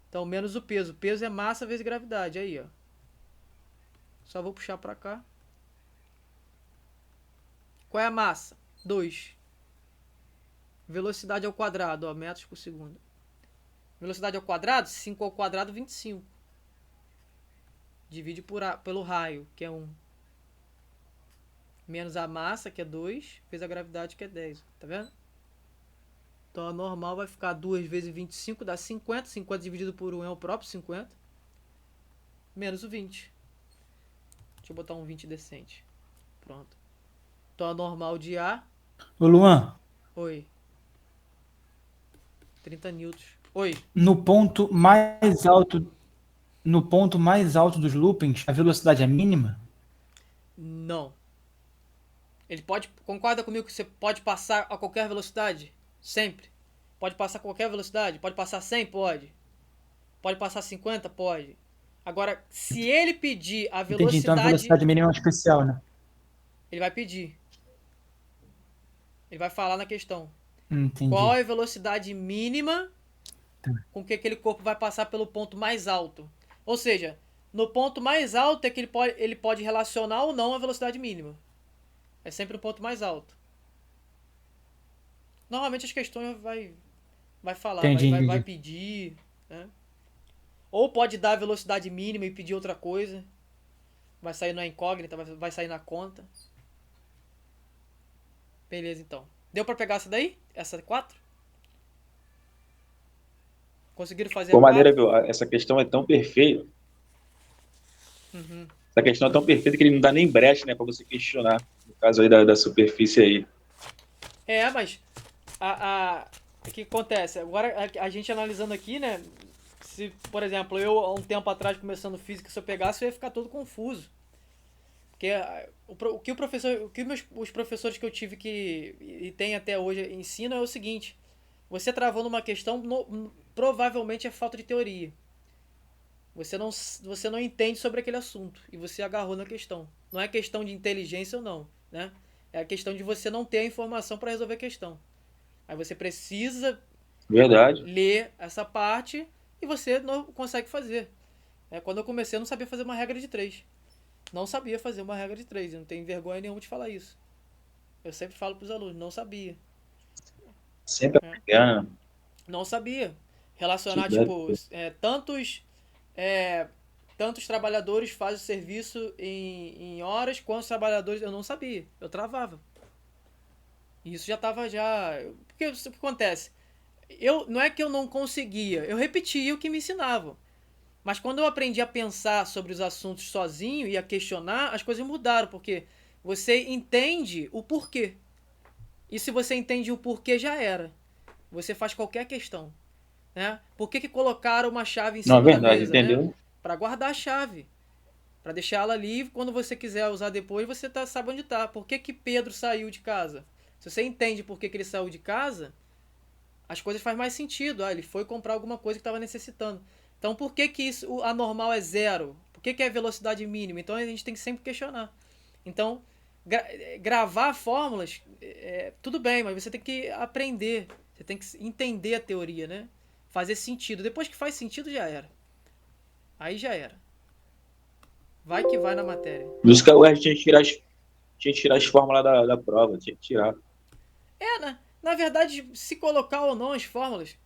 Então, menos o peso. O peso é massa vezes gravidade. Aí, ó. Só vou puxar para cá. Qual é a massa? 2. Velocidade ao quadrado, ó, metros por segundo. Velocidade ao quadrado, 5 ao quadrado, 25. Divide pelo raio, que é 1. Menos a massa, que é 2, vezes a gravidade, que é 10. Tá vendo? Então a normal vai ficar 2 vezes 25, dá 50. 50 dividido por 1 é o próprio 50. Menos o 20. Deixa eu botar um 20 decente. Pronto. Então a normal de A... Ô Luan. Oi. 30 newtons. Oi. No ponto mais alto dos loopings, a velocidade é mínima? Não. Ele pode... Concorda comigo que você pode passar a qualquer velocidade? Sempre. Pode passar a qualquer velocidade? Pode passar 100? Pode. Pode passar 50? Pode. Agora, se ele pedir a velocidade... Entendi, então a velocidade mínima é especial, né? Ele vai pedir. Ele vai falar na questão. Entendi. Qual é a velocidade mínima com que aquele corpo vai passar pelo ponto mais alto? Ou seja, no ponto mais alto é que ele pode relacionar ou não a velocidade mínima. É sempre o ponto mais alto. Normalmente as questões vai falar, vai pedir, né? Ou pode dar a velocidade mínima e pedir outra coisa. Vai sair na incógnita, vai sair na conta. Beleza, então. Deu pra pegar essa daí? Essa 4? Conseguiram fazer Pô, a maneira, 4? viu? Essa questão é tão perfeita. Uhum. Essa questão é tão perfeita que ele não dá nem brecha, né, pra você questionar. No caso aí da superfície aí. Mas O que acontece? Agora, a gente analisando aqui, né? Se, por exemplo, eu, há um tempo atrás, começando física, se eu pegasse, eu ia ficar todo confuso. Porque os professores que eu tive e tem até hoje ensinam é o seguinte: você travou numa questão, provavelmente é falta de teoria. Você não entende sobre aquele assunto e você agarrou na questão. Não é questão de inteligência ou não, né? É a questão de você não ter a informação para resolver a questão. Aí você precisa Verdade. ler essa parte e você não consegue fazer. Quando eu comecei, eu não sabia fazer uma regra de 3. Não sabia fazer uma regra de 3. Eu não tenho vergonha nenhuma de falar isso. Eu sempre falo para os alunos, não sabia. Sempre aprendendo. Não sabia. Relacionar, Sim, tipo, tantos trabalhadores fazem o serviço em horas, quantos trabalhadores eu não sabia. Eu travava. E isso já estava já. Porque o que acontece? Não é que eu não conseguia, eu repetia o que me ensinavam. Mas quando eu aprendi a pensar sobre os assuntos sozinho e a questionar, as coisas mudaram, porque você entende o porquê. E se você entende o porquê, já era. Você faz qualquer questão. Né? Por que colocaram uma chave em cima Não, é verdade, da mesa? entendeu? Né? Para guardar a chave. Para deixar ela livre, quando você quiser usar depois, você sabe onde está. Por que Pedro saiu de casa? Se você entende por que ele saiu de casa, as coisas fazem mais sentido. Ele foi comprar alguma coisa que estava necessitando. Então, por que isso, a normal é 0? Por que é velocidade mínima? Então, a gente tem que sempre questionar. Então, gravar fórmulas, tudo bem, mas você tem que aprender. Você tem que entender a teoria, né? Fazer sentido. Depois que faz sentido, já era. Aí já era. Vai que vai na matéria. Por isso que a gente tinha que tirar as fórmulas da prova, tinha que tirar. Né? Na verdade, se colocar ou não as fórmulas,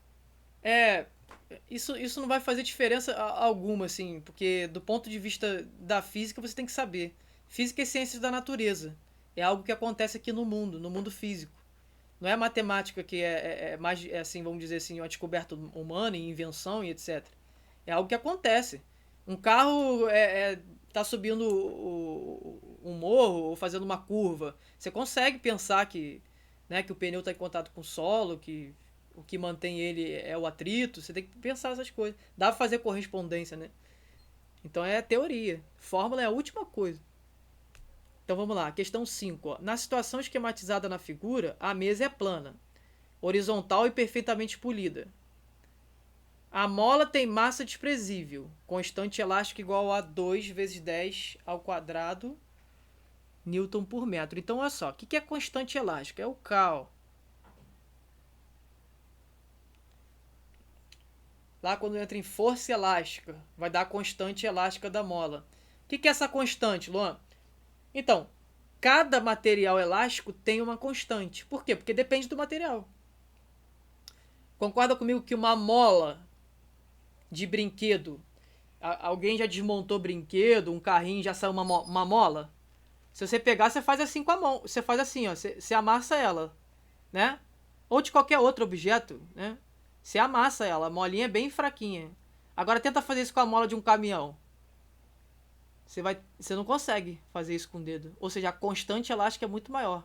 isso não vai fazer diferença alguma, assim, porque do ponto de vista da física você tem que saber. Física é ciências da natureza. É algo que acontece aqui no mundo físico. Não é a matemática que é mais, assim, vamos dizer assim, uma descoberta humana e invenção e etc. É algo que acontece. Um carro tá subindo um morro ou fazendo uma curva. Você consegue pensar que o pneu está em contato com o solo, que o que mantém ele é o atrito. Você tem que pensar essas coisas. Dá pra fazer correspondência, né? Então é teoria. Fórmula é a última coisa. Então vamos lá, questão 5. Ó. Na situação esquematizada na figura, a mesa é plana, horizontal e perfeitamente polida. A mola tem massa desprezível, constante elástica igual a 2 vezes 10 ao quadrado Newton por metro. Então, olha só, o que é constante elástica? É o K. Ó. Lá quando entra em força elástica, vai dar a constante elástica da mola. O que é essa constante, Luan? Então, cada material elástico tem uma constante. Por quê? Porque depende do material. Concorda comigo que uma mola de brinquedo, alguém já desmontou brinquedo, um carrinho já saiu uma mola? Se você pegar, você faz assim com a mão. Você faz assim, ó, você amassa ela, né? Ou de qualquer outro objeto, né? Você amassa ela, a molinha é bem fraquinha. Agora tenta fazer isso com a mola de um caminhão. Você não consegue fazer isso com o dedo. Ou seja, a constante elástica é muito maior,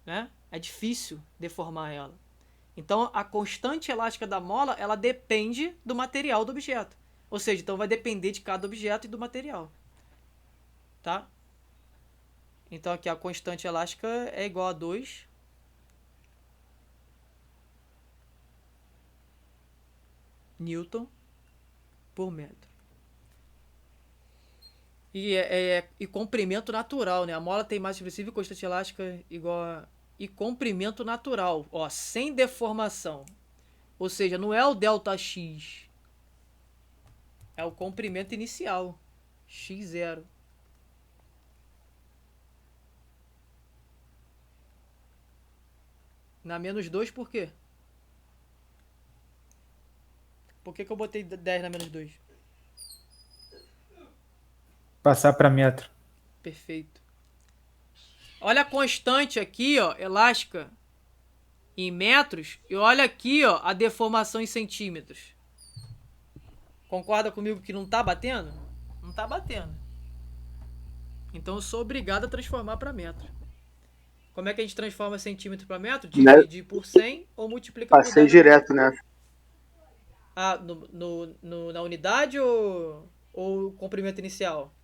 né? É difícil deformar ela. Então, a constante elástica da mola, ela depende do material do objeto. Ou seja, então vai depender de cada objeto e do material. Tá? Então, aqui a constante elástica é igual a 2 Newton por metro. E comprimento natural, né? A mola tem massa expressiva e constante elástica igual a... E comprimento natural, ó, sem deformação. Ou seja, não é o ΔX. É o comprimento inicial. X0. Na menos 2 por quê? Por que eu botei 10 na menos 2? Passar para metro. Perfeito. Olha a constante aqui, ó, elástica em metros. E olha aqui, ó, a deformação em centímetros. Concorda comigo que não tá batendo? Não tá batendo. Então eu sou obrigado a transformar para metro. Como é que a gente transforma centímetro para metro? Né? Divide por 100 ou multiplica por Passei 10. direto, né? Ah, na unidade ou comprimento inicial?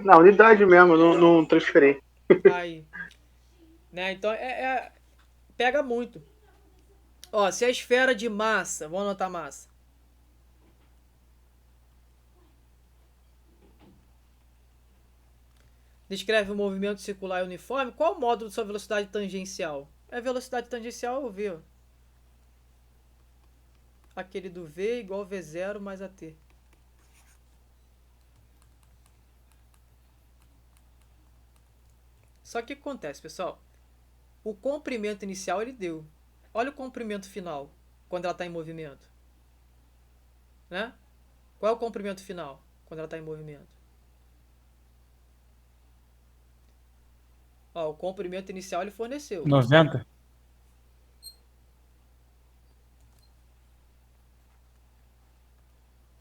Na unidade mesmo, não transferi. Aí. Né? Então, pega muito. Ó, se a esfera de massa, vamos anotar massa. Descreve o movimento circular e uniforme. Qual o módulo de sua velocidade tangencial? É a velocidade tangencial ou V. Aquele do V igual V0 mais AT. Só que o que acontece, pessoal? O comprimento inicial ele deu. Olha o comprimento final quando ela está em movimento. Né? Qual é o comprimento final quando ela está em movimento? Ó, o comprimento inicial ele forneceu. 90?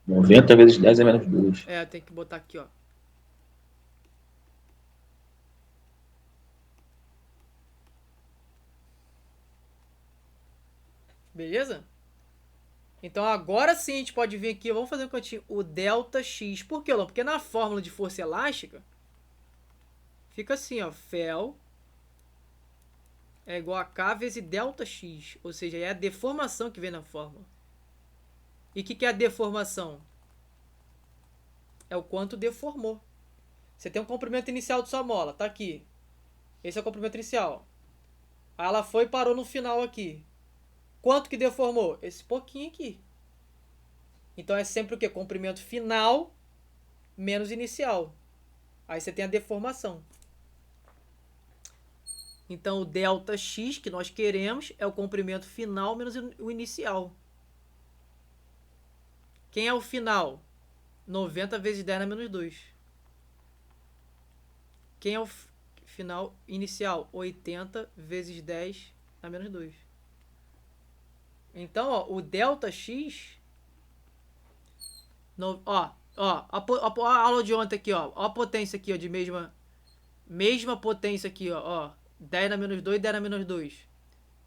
Noventa vezes 10 é menos 2. É, tem que botar aqui, ó. Beleza? Então agora sim a gente pode vir aqui, vamos fazer um cantinho, o ΔX. Por que, Lô? Porque na fórmula de força elástica, fica assim, ó, Fel é igual a K vezes ΔX. Ou seja, é a deformação que vem na fórmula. E o que é a deformação? É o quanto deformou. Você tem um comprimento inicial de sua mola, tá aqui. Esse é o comprimento inicial. Aí ela foi e parou no final aqui. Quanto que deformou? Esse pouquinho aqui. Então é sempre o quê? Comprimento final menos inicial. Aí você tem a deformação. Então o ΔX que nós queremos é o comprimento final menos o inicial. Quem é o final? 90 vezes 10 na menos 2. Quem é o final inicial? 80 vezes 10 na menos 2. Então, ó, o ΔX... a aula de ontem aqui, ó. Ó a potência aqui, ó, de mesma potência aqui, ó. 10 na menos 2, 10 na menos 2.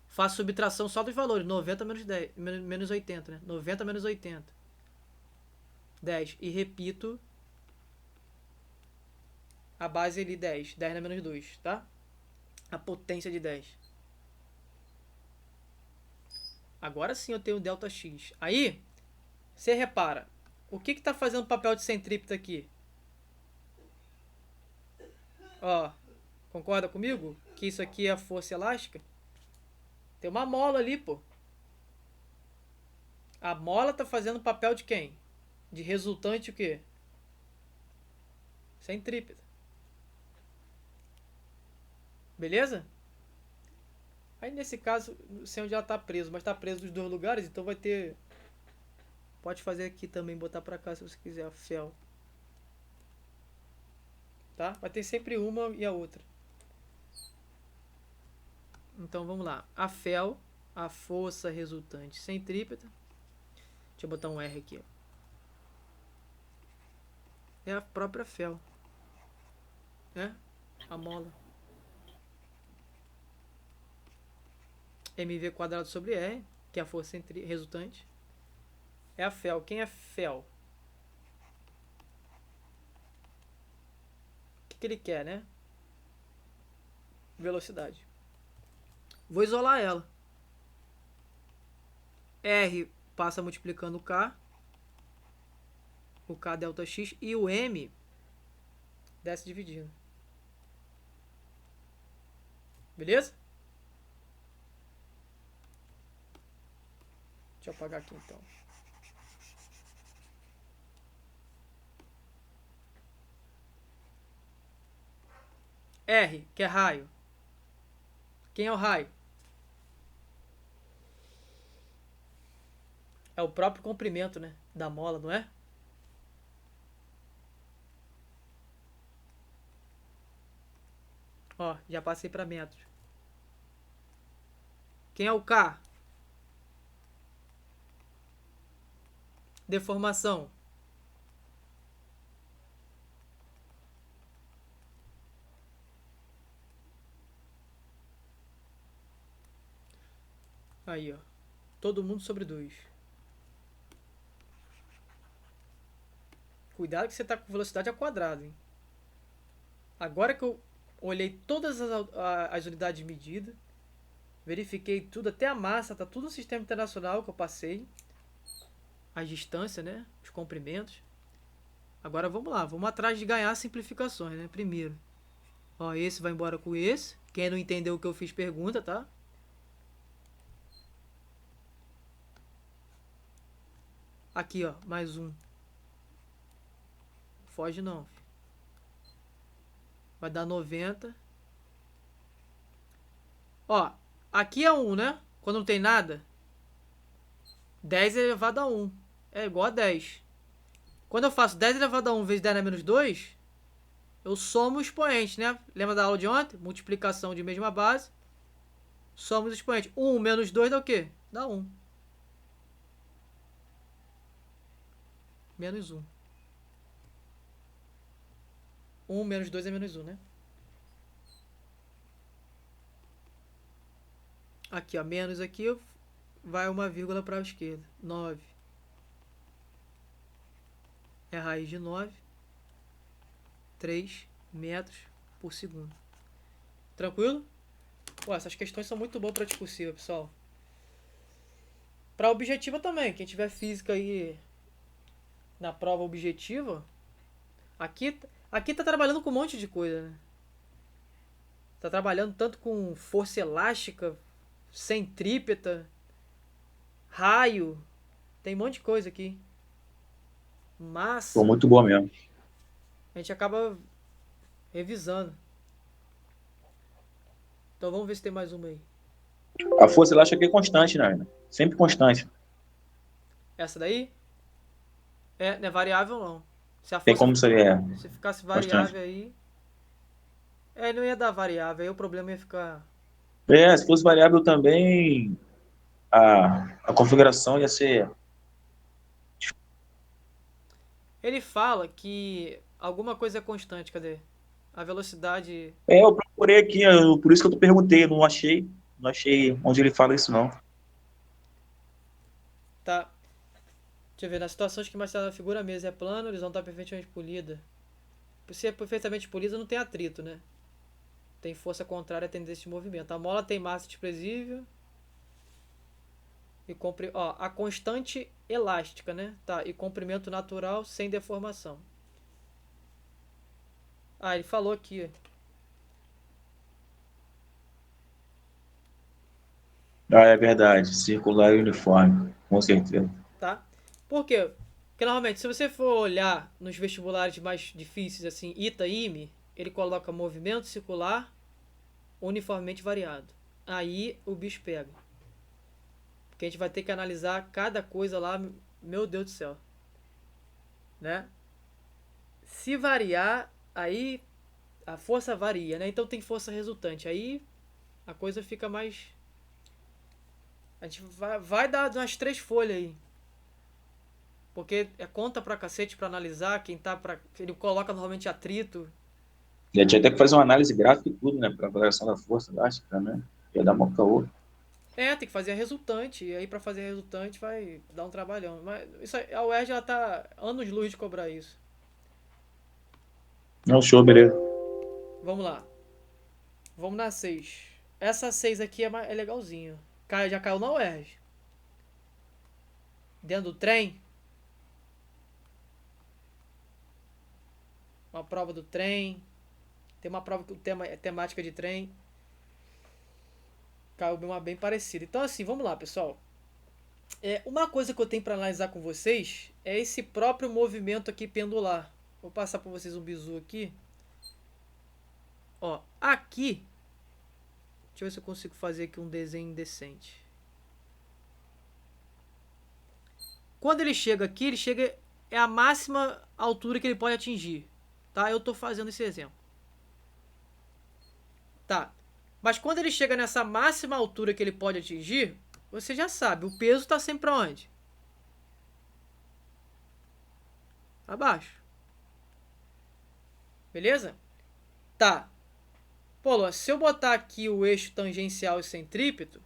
Faço subtração só dos valores. 90 menos 10, menos 80, né? 90 menos 80. 10. E repito a base ali, 10. 10 na menos 2, tá? A potência de 10. Agora sim eu tenho o ΔX. Aí, você repara. O que está fazendo papel de centrípeta aqui? Ó, concorda comigo? Que isso aqui é a força elástica? Tem uma mola ali, pô. A mola tá fazendo papel de quem? De resultante o quê? Centrípeta. Beleza? Aí nesse caso, não sei onde ela tá preso, mas tá preso nos dois lugares, então vai ter... Pode fazer aqui também, botar pra cá se você quiser, a Fel. Tá? Vai ter sempre uma e a outra. Então vamos lá. A Fel, a força resultante centrípeta. Deixa eu botar um R aqui, ó. É a própria Fel. Né? A mola. mv quadrado sobre R, que é a força resultante. É a Fel. Quem é Fel? O que ele quer, né? Velocidade. Vou isolar ela. R passa multiplicando o K. O K ΔX. E o M desce dividindo. Beleza? Deixa eu apagar aqui então. R, que é raio. Quem é o raio? É o próprio comprimento, né? Da mola, não é? Ó, já passei para metros. Quem é o K? Deformação. Aí, ó. Todo mundo sobre 2. Cuidado que você tá com velocidade ao quadrado, hein? Agora que eu olhei todas as unidades de medida, verifiquei tudo, até a massa, tá tudo no sistema internacional que eu passei. As distâncias, né? Os comprimentos. Agora vamos lá, vamos atrás de ganhar simplificações, né? Primeiro, ó, esse vai embora com esse. Quem não entendeu o que eu fiz, pergunta, tá? Aqui, ó, mais um. Foge não. Vai dar 90. Ó, aqui é 1, né? Quando não tem nada, 10 elevado a 1 é igual a 10. Quando eu faço 10 elevado a 1 vezes 10 a menos 2, eu somo o expoente, né? Lembra da aula de ontem? Multiplicação de mesma base. Somo os expoentes. 1 menos 2 dá o quê? Dá 1. Menos 1. 1 menos 2 é menos 1, né? Aqui, ó. Menos aqui, vai uma vírgula para a esquerda. 9. É a raiz de 9. 3 metros por segundo. Tranquilo? Pô, essas questões são muito boas para discursiva, pessoal. Para objetiva também. Quem tiver física aí na prova objetiva, aqui tá trabalhando com um monte de coisa, né? Tá trabalhando tanto com força elástica, centrípeta, raio. Tem um monte de coisa aqui. Massa. Foi muito boa mesmo. A gente acaba revisando. Então vamos ver se tem mais uma aí. A força elástica aqui é constante, né? Sempre constante. Essa daí? Não é variável não. Se a Tem força, como ser se ficasse constante. variável aí, não ia dar variável. Aí o problema ia ficar... Se fosse variável também, a configuração ia ser... Ele fala que alguma coisa é constante, cadê? A velocidade... Eu procurei aqui, por isso que eu perguntei, eu não achei onde ele fala isso, não. Tá. Deixa eu ver. Nas situações que mais a figura mesa é plana, horizontal perfeitamente polida. Se é perfeitamente polida, não tem atrito, né? Tem força contrária à tendência de movimento. A mola tem massa desprezível. E a constante elástica, né? Tá. E comprimento natural sem deformação. Ele falou aqui. É verdade, circular e uniforme, com certeza. Tá? Por quê? Porque normalmente, se você for olhar nos vestibulares mais difíceis, assim, ITA, IME, ele coloca movimento circular uniformemente variado. Aí o bicho pega. Porque a gente vai ter que analisar cada coisa lá, meu Deus do céu. Né? Se variar, aí a força varia, né? Então tem força resultante. Aí a coisa fica mais... A gente vai dar umas 3 folhas aí. Porque é conta pra cacete pra analisar. Ele coloca normalmente atrito. E a gente ia ter que fazer uma análise gráfica e tudo, né? Para avaliação da força elástica, né? Ia dar uma caô. Tem que fazer a resultante. E aí pra fazer a resultante vai dar um trabalhão. Mas isso aí, a UERJ ela tá anos-luz de cobrar isso. Não, show, beleza. Vamos lá. Vamos na 6. Essa 6 aqui é legalzinha. Já caiu na UERJ. Dentro do trem. Uma prova do trem. Tem uma prova que o tema é temática de trem. Caiu uma bem parecida. Então assim, vamos lá, pessoal. Uma coisa que eu tenho para analisar com vocês é esse próprio movimento aqui pendular. Vou passar para vocês um bizu aqui. Ó, aqui. Deixa eu ver se eu consigo fazer aqui um desenho decente. Quando ele chega aqui, é a máxima altura que ele pode atingir. Tá? Eu tô fazendo esse exemplo. Tá. Mas quando ele chega nessa máxima altura que ele pode atingir, você já sabe, o peso está sempre para onde? Abaixo. Beleza? Tá. Pô, se eu botar aqui o eixo tangencial e centrípeto,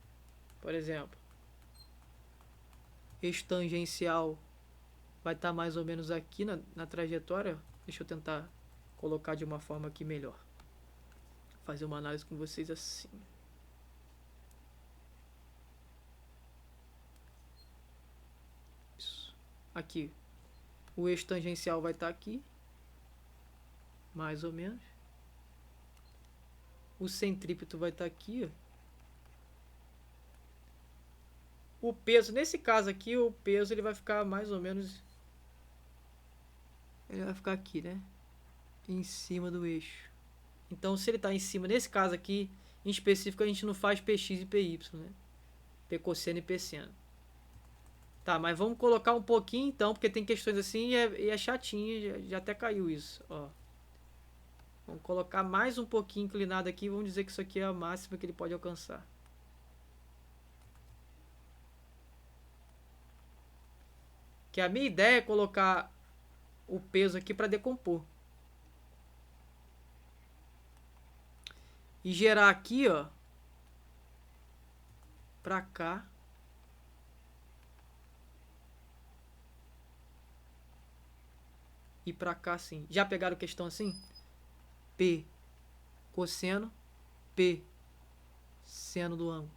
por exemplo, eixo tangencial vai estar mais ou menos aqui na trajetória. Deixa eu tentar colocar de uma forma aqui melhor. Fazer uma análise com vocês assim. Isso. Aqui. O eixo tangencial vai estar aqui. Mais ou menos. O centrípeto vai estar aqui, ó. O peso, nesse caso aqui, o peso ele vai ficar mais ou menos... Ele vai ficar aqui, né? Em cima do eixo. Então, se ele está em cima, nesse caso aqui, em específico, a gente não faz PX e PY, né? P cosseno e P seno. Tá, mas vamos colocar um pouquinho então, porque tem questões assim e é chatinho, já até caiu isso, ó. Vamos colocar mais um pouquinho inclinado aqui, vamos dizer que isso aqui é a máxima que ele pode alcançar. Que a minha ideia é colocar o peso aqui para decompor. E gerar aqui, ó, para cá. E para cá assim. Já pegaram questão assim? P cosseno, P seno do ângulo.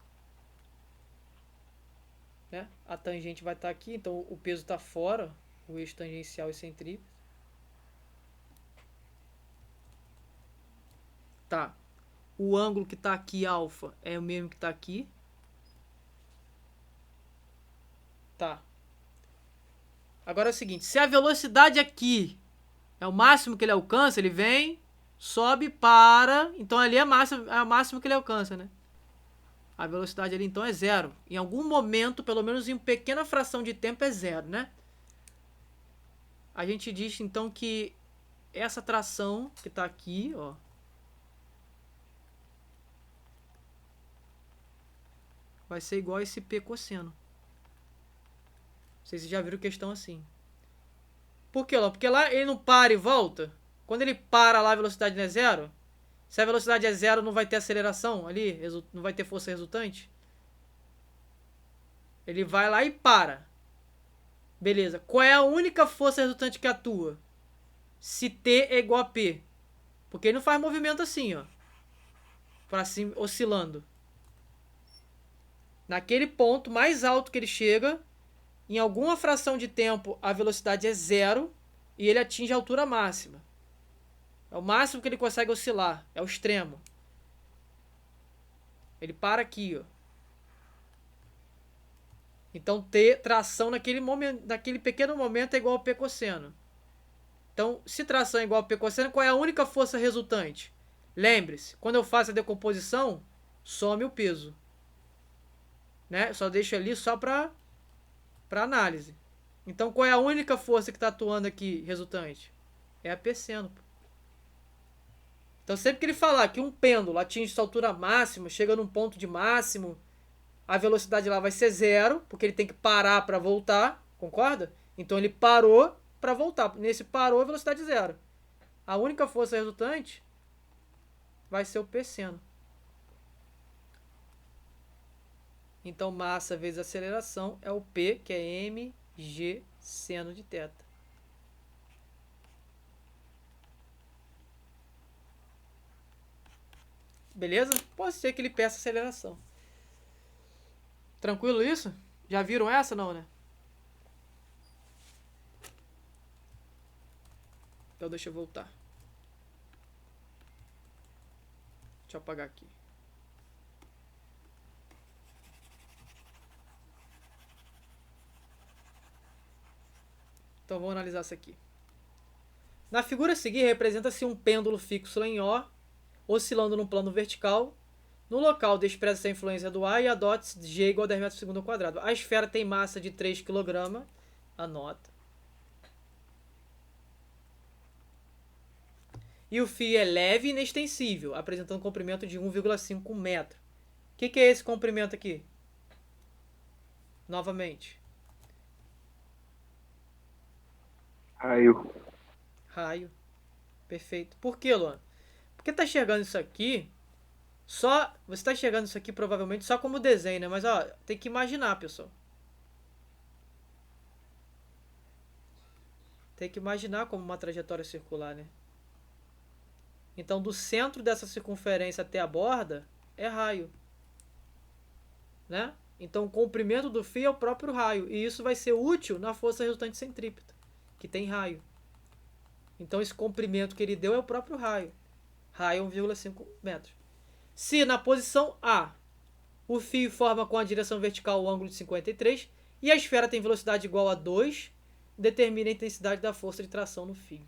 Né? A tangente vai estar aqui, então o peso está fora, o eixo tangencial e centrípeto. Tá. O ângulo que está aqui, alfa, é o mesmo que está aqui. Tá. Agora é o seguinte, se a velocidade aqui é o máximo que ele alcança, ele vem, sobe, para, então ali é o máximo que ele alcança, né? A velocidade ali então é zero. Em algum momento, pelo menos em uma pequena fração de tempo, é zero, né? A gente diz então que essa tração que está aqui, ó, vai ser igual a esse P cosseno. Vocês já viram questão assim. Por que lá? Porque lá ele não para e volta. Quando ele para lá, a velocidade não é zero. Se a velocidade é zero, não vai ter aceleração ali, não vai ter força resultante. Ele vai lá e para. Beleza. Qual é a única força resultante que atua? Se T é igual a P. Porque ele não faz movimento assim, ó. Pra cima, oscilando. Naquele ponto mais alto que ele chega, em alguma fração de tempo, a velocidade é zero e ele atinge a altura máxima. É o máximo que ele consegue oscilar. É o extremo. Ele para aqui, ó. Então, tração naquele pequeno momento é igual ao P cosseno. Então, se tração é igual ao P cosseno, qual é a única força resultante? Lembre-se, quando eu faço a decomposição, some o peso. Né? Só deixo ali só para análise. Então, qual é a única força que está atuando aqui resultante? É a P seno. Então, sempre que ele falar que um pêndulo atinge sua altura máxima, chega num ponto de máximo, a velocidade lá vai ser zero, porque ele tem que parar para voltar, concorda? Então, ele parou para voltar. Nesse parou, a velocidade zero. A única força resultante vai ser o P seno. Então, massa vezes aceleração é o P, que é mg seno de θ. Beleza? Pode ser que ele peça aceleração. Tranquilo isso? Já viram essa não, né? Então deixa eu voltar. Deixa eu apagar aqui. Então vamos analisar isso aqui. Na figura a seguir representa-se um pêndulo fixo em O, oscilando no plano vertical. No local despreza-se a influência do ar e adote-se G igual a 10 metros por segundo ao quadrado. A esfera tem massa de 3 kg. Anota. E o fio é leve e inextensível, apresentando um comprimento de 1,5 metro. O que é esse comprimento aqui? Novamente. Raio. Perfeito. Por que, Luan? Porque tá enxergando isso aqui só... Você tá enxergando isso aqui provavelmente só como desenho, né? Mas, ó, tem que imaginar, pessoal. Tem que imaginar como uma trajetória circular, né? Então, do centro dessa circunferência até a borda é raio, né? Então, o comprimento do fio é o próprio raio. E isso vai ser útil na força resultante centrípeta, que tem raio. Então, esse comprimento que ele deu é o próprio raio. Raio 1,5 metros. Se na posição A, o fio forma com a direção vertical o ângulo de 53 e a esfera tem velocidade igual a 2, determina a intensidade da força de tração no fio.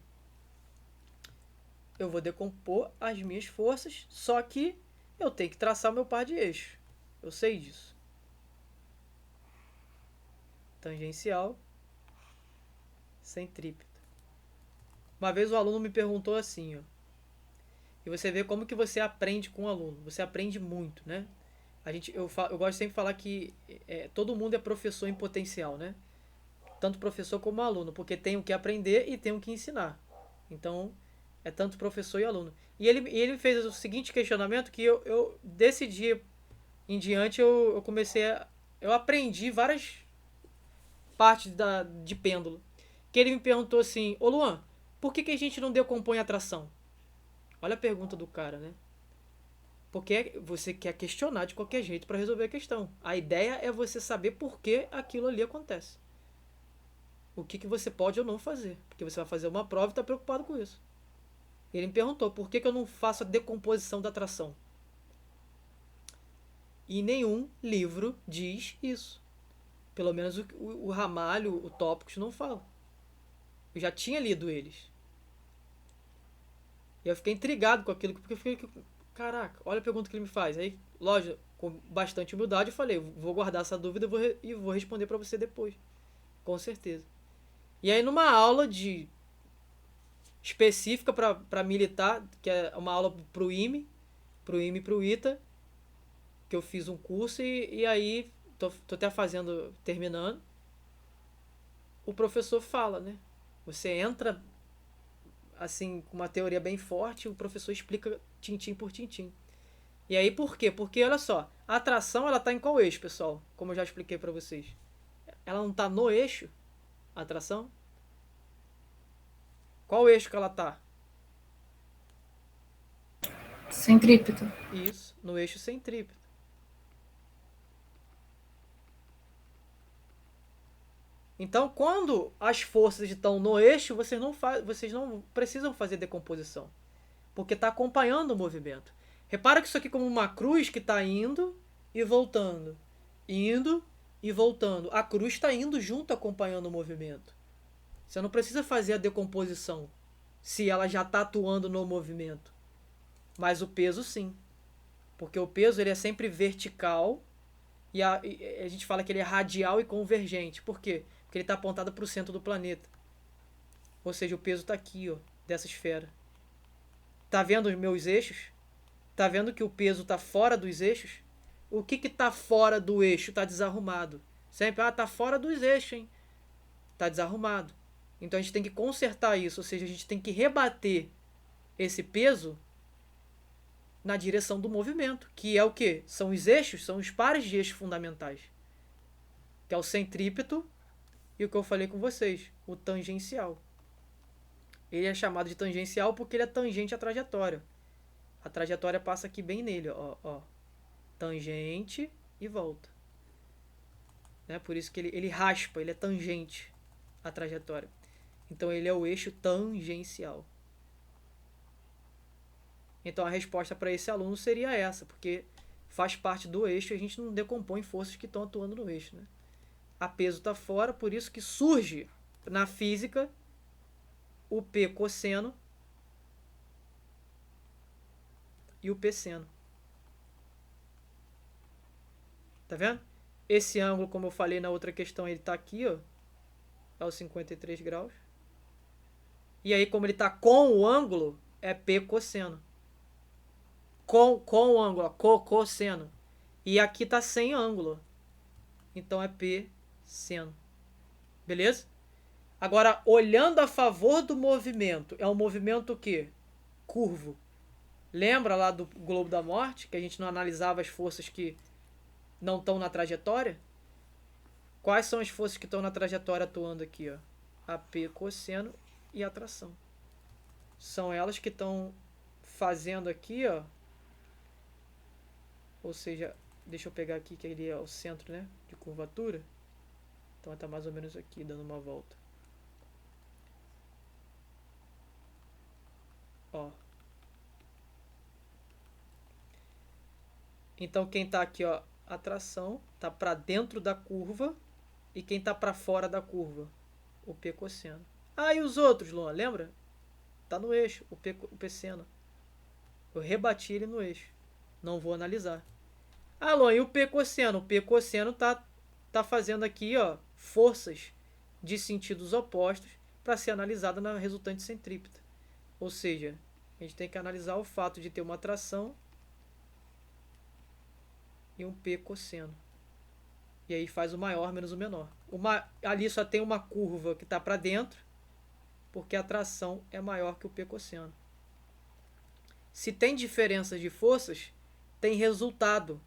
Eu vou decompor as minhas forças, só que eu tenho que traçar o meu par de eixo. Eu sei disso. Tangencial, centrípeta. Uma vez o aluno me perguntou assim, ó. E você vê como que você aprende com o aluno. Você aprende muito, né? Eu gosto sempre de falar que todo mundo é professor em potencial, né? Tanto professor como aluno, porque tem o que aprender e tem o que ensinar. Então, é tanto professor e aluno. E ele fez o seguinte questionamento que eu desse dia em diante eu eu aprendi várias partes de pêndulo. Que ele me perguntou assim, ô Luan, por que a gente não decompõe a tração? Olha a pergunta do cara, né? Porque você quer questionar de qualquer jeito para resolver a questão. A ideia é você saber por que aquilo ali acontece. O que você pode ou não fazer. Porque você vai fazer uma prova e está preocupado com isso. Ele me perguntou por que eu não faço a decomposição da tração. E nenhum livro diz isso. Pelo menos o Ramalho, o Tópicos não fala. Eu já tinha lido eles. E eu fiquei intrigado com aquilo, porque eu fiquei, caraca, olha a pergunta que ele me faz. Aí, lógico, com bastante humildade, eu falei, vou guardar essa dúvida e vou responder para você depois. Com certeza. E aí, numa aula específica para militar, que é uma aula pro IME e pro ITA, que eu fiz um curso e aí tô até terminando, o professor fala, né? Você entra assim, com uma teoria bem forte, o professor explica tintim por tintim. E aí por quê? Porque, olha só, a atração ela tá em qual eixo, pessoal? Como eu já expliquei para vocês. Ela não tá no eixo, a atração? Qual eixo que ela tá? Centrípeta. Isso, no eixo centrípeto. Então, quando as forças estão no eixo, vocês não precisam fazer decomposição. Porque está acompanhando o movimento. Repara que isso aqui é como uma cruz que está indo e voltando. Indo e voltando. A cruz está indo junto acompanhando o movimento. Você não precisa fazer a decomposição se ela já está atuando no movimento. Mas o peso sim. Porque o peso ele é sempre vertical e a gente fala que ele é radial e convergente. Por quê? Porque ele está apontado para o centro do planeta. Ou seja, o peso está aqui, ó, dessa esfera. Tá vendo os meus eixos? Tá vendo que o peso está fora dos eixos? O que está fora do eixo? Está desarrumado. Sempre, tá fora dos eixos, hein? Tá desarrumado. Então a gente tem que consertar isso. Ou seja, a gente tem que rebater esse peso na direção do movimento. Que é o quê? São os eixos, são os pares de eixos fundamentais. Que é o centrípeto e o que eu falei com vocês, o tangencial. Ele é chamado de tangencial porque ele é tangente à trajetória. A trajetória passa aqui bem nele, ó. Tangente e volta. Né? Por isso que ele raspa, ele é tangente à trajetória. Então ele é o eixo tangencial. Então a resposta para esse aluno seria essa, porque faz parte do eixo e a gente não decompõe forças que estão atuando no eixo, né? A peso está fora, por isso que surge na física o P cosseno e o P seno. Tá vendo? Esse ângulo, como eu falei na outra questão, ele está aqui, ó. É os 53 graus. E aí, como ele está com o ângulo, é P cosseno. Com o ângulo, ó, cosseno. E aqui está sem ângulo. Então é P seno. Beleza? Agora, olhando a favor do movimento, é um movimento o quê? Curvo. Lembra lá do globo da morte, que a gente não analisava as forças que não estão na trajetória? Quais são as forças que estão na trajetória atuando aqui, ó? a P cosseno e a tração. São elas que estão fazendo aqui, ó. Ou seja, deixa eu pegar aqui que ele é o centro, né, de curvatura. Então está mais ou menos aqui, dando uma volta. Ó. Então quem está aqui, ó, a tração está para dentro da curva e quem está para fora da curva, o P cosseno. Ah, e os outros, Luan, lembra? Tá no eixo, o P seno. Eu rebati ele no eixo. Não vou analisar. Ah, Luan, e o P cosseno? O P cosseno tá fazendo aqui, ó, forças de sentidos opostos para ser analisada na resultante centrípeta. Ou seja, a gente tem que analisar o fato de ter uma tração e um P cosseno. E aí faz o maior menos o menor. Ali só tem uma curva que está para dentro, porque a tração é maior que o P cosseno. Se tem diferenças de forças, tem resultado.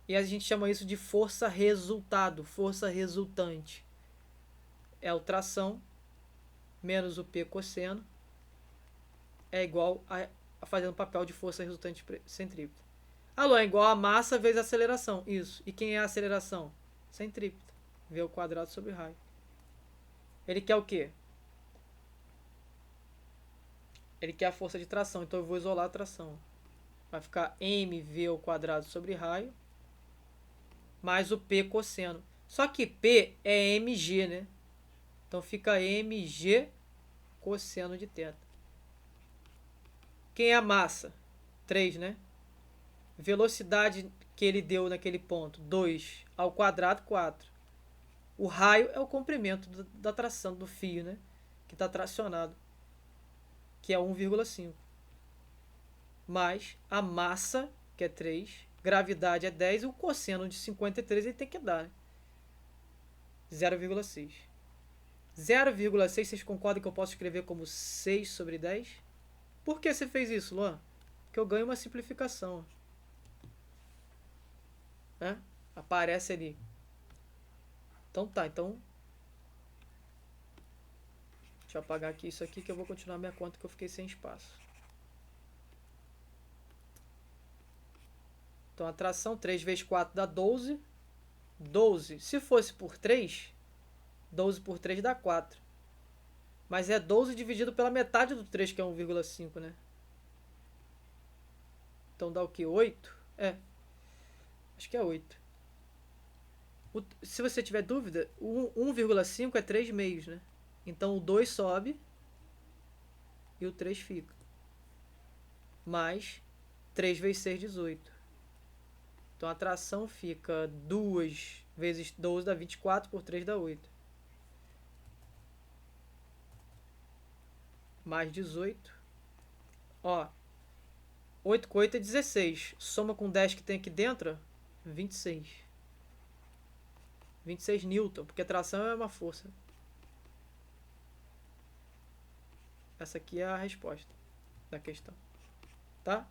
E a gente chama isso de força resultado, força resultante. É o tração menos o P cosseno é igual a fazendo papel de força resultante centrípeta. Alô, é igual a massa vezes a aceleração. Isso. E quem é a aceleração? Centrípeta. V ao quadrado sobre raio. Ele quer o quê? Ele quer a força de tração. Então eu vou isolar a tração. Vai ficar mv ao quadrado sobre raio mais o P cosseno. Só que P é mg, né? Então fica mg cosseno de θ. Quem é a massa? 3, né? Velocidade que ele deu naquele ponto, 2 ao quadrado, 4. O raio é o comprimento da tração do fio, né? Que está tracionado, que é 1,5. Mais a massa, que é 3, gravidade é 10, e o cosseno de 53 ele tem que dar, né? 0,6. 0,6, vocês concordam que eu posso escrever como 6 sobre 10? Por que você fez isso, Luan? Porque eu ganho uma simplificação. Né? Aparece ali. Então tá, então deixa eu apagar aqui isso aqui que eu vou continuar minha conta que eu fiquei sem espaço. Então a tração 3 vezes 4 dá 12. 12, se fosse por 3, 12 por 3 dá 4. Mas é 12 dividido pela metade do 3, que é 1,5, né? Então dá o que? 8? É. Acho que é 8. Se você tiver dúvida, o 1,5 é 3 meios, né? Então o 2 sobe e o 3 fica. Mais 3 vezes 6, 18. Então a tração fica 2 vezes 12 dá 24, por 3 dá 8. Mais 18. Ó, 8 com 8 é 16. Soma com 10 que tem aqui dentro, 26. 26 newton, porque a tração é uma força. Essa aqui é a resposta da questão. Tá?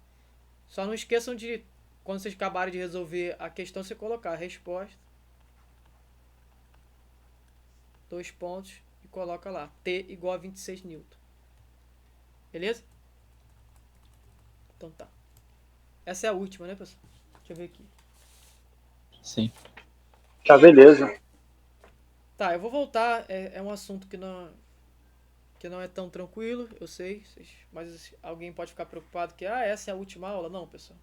Só não esqueçam de, quando vocês acabarem de resolver a questão, você colocar a resposta, 2 pontos, e coloca lá, T igual a 26 newton. Beleza? Então tá. Essa é a última, né, pessoal? Deixa eu ver aqui. Sim. Tá, beleza. Tá, eu vou voltar. É um assunto que não é tão tranquilo, eu sei. Mas alguém pode ficar preocupado que essa é a última aula. Não, pessoal.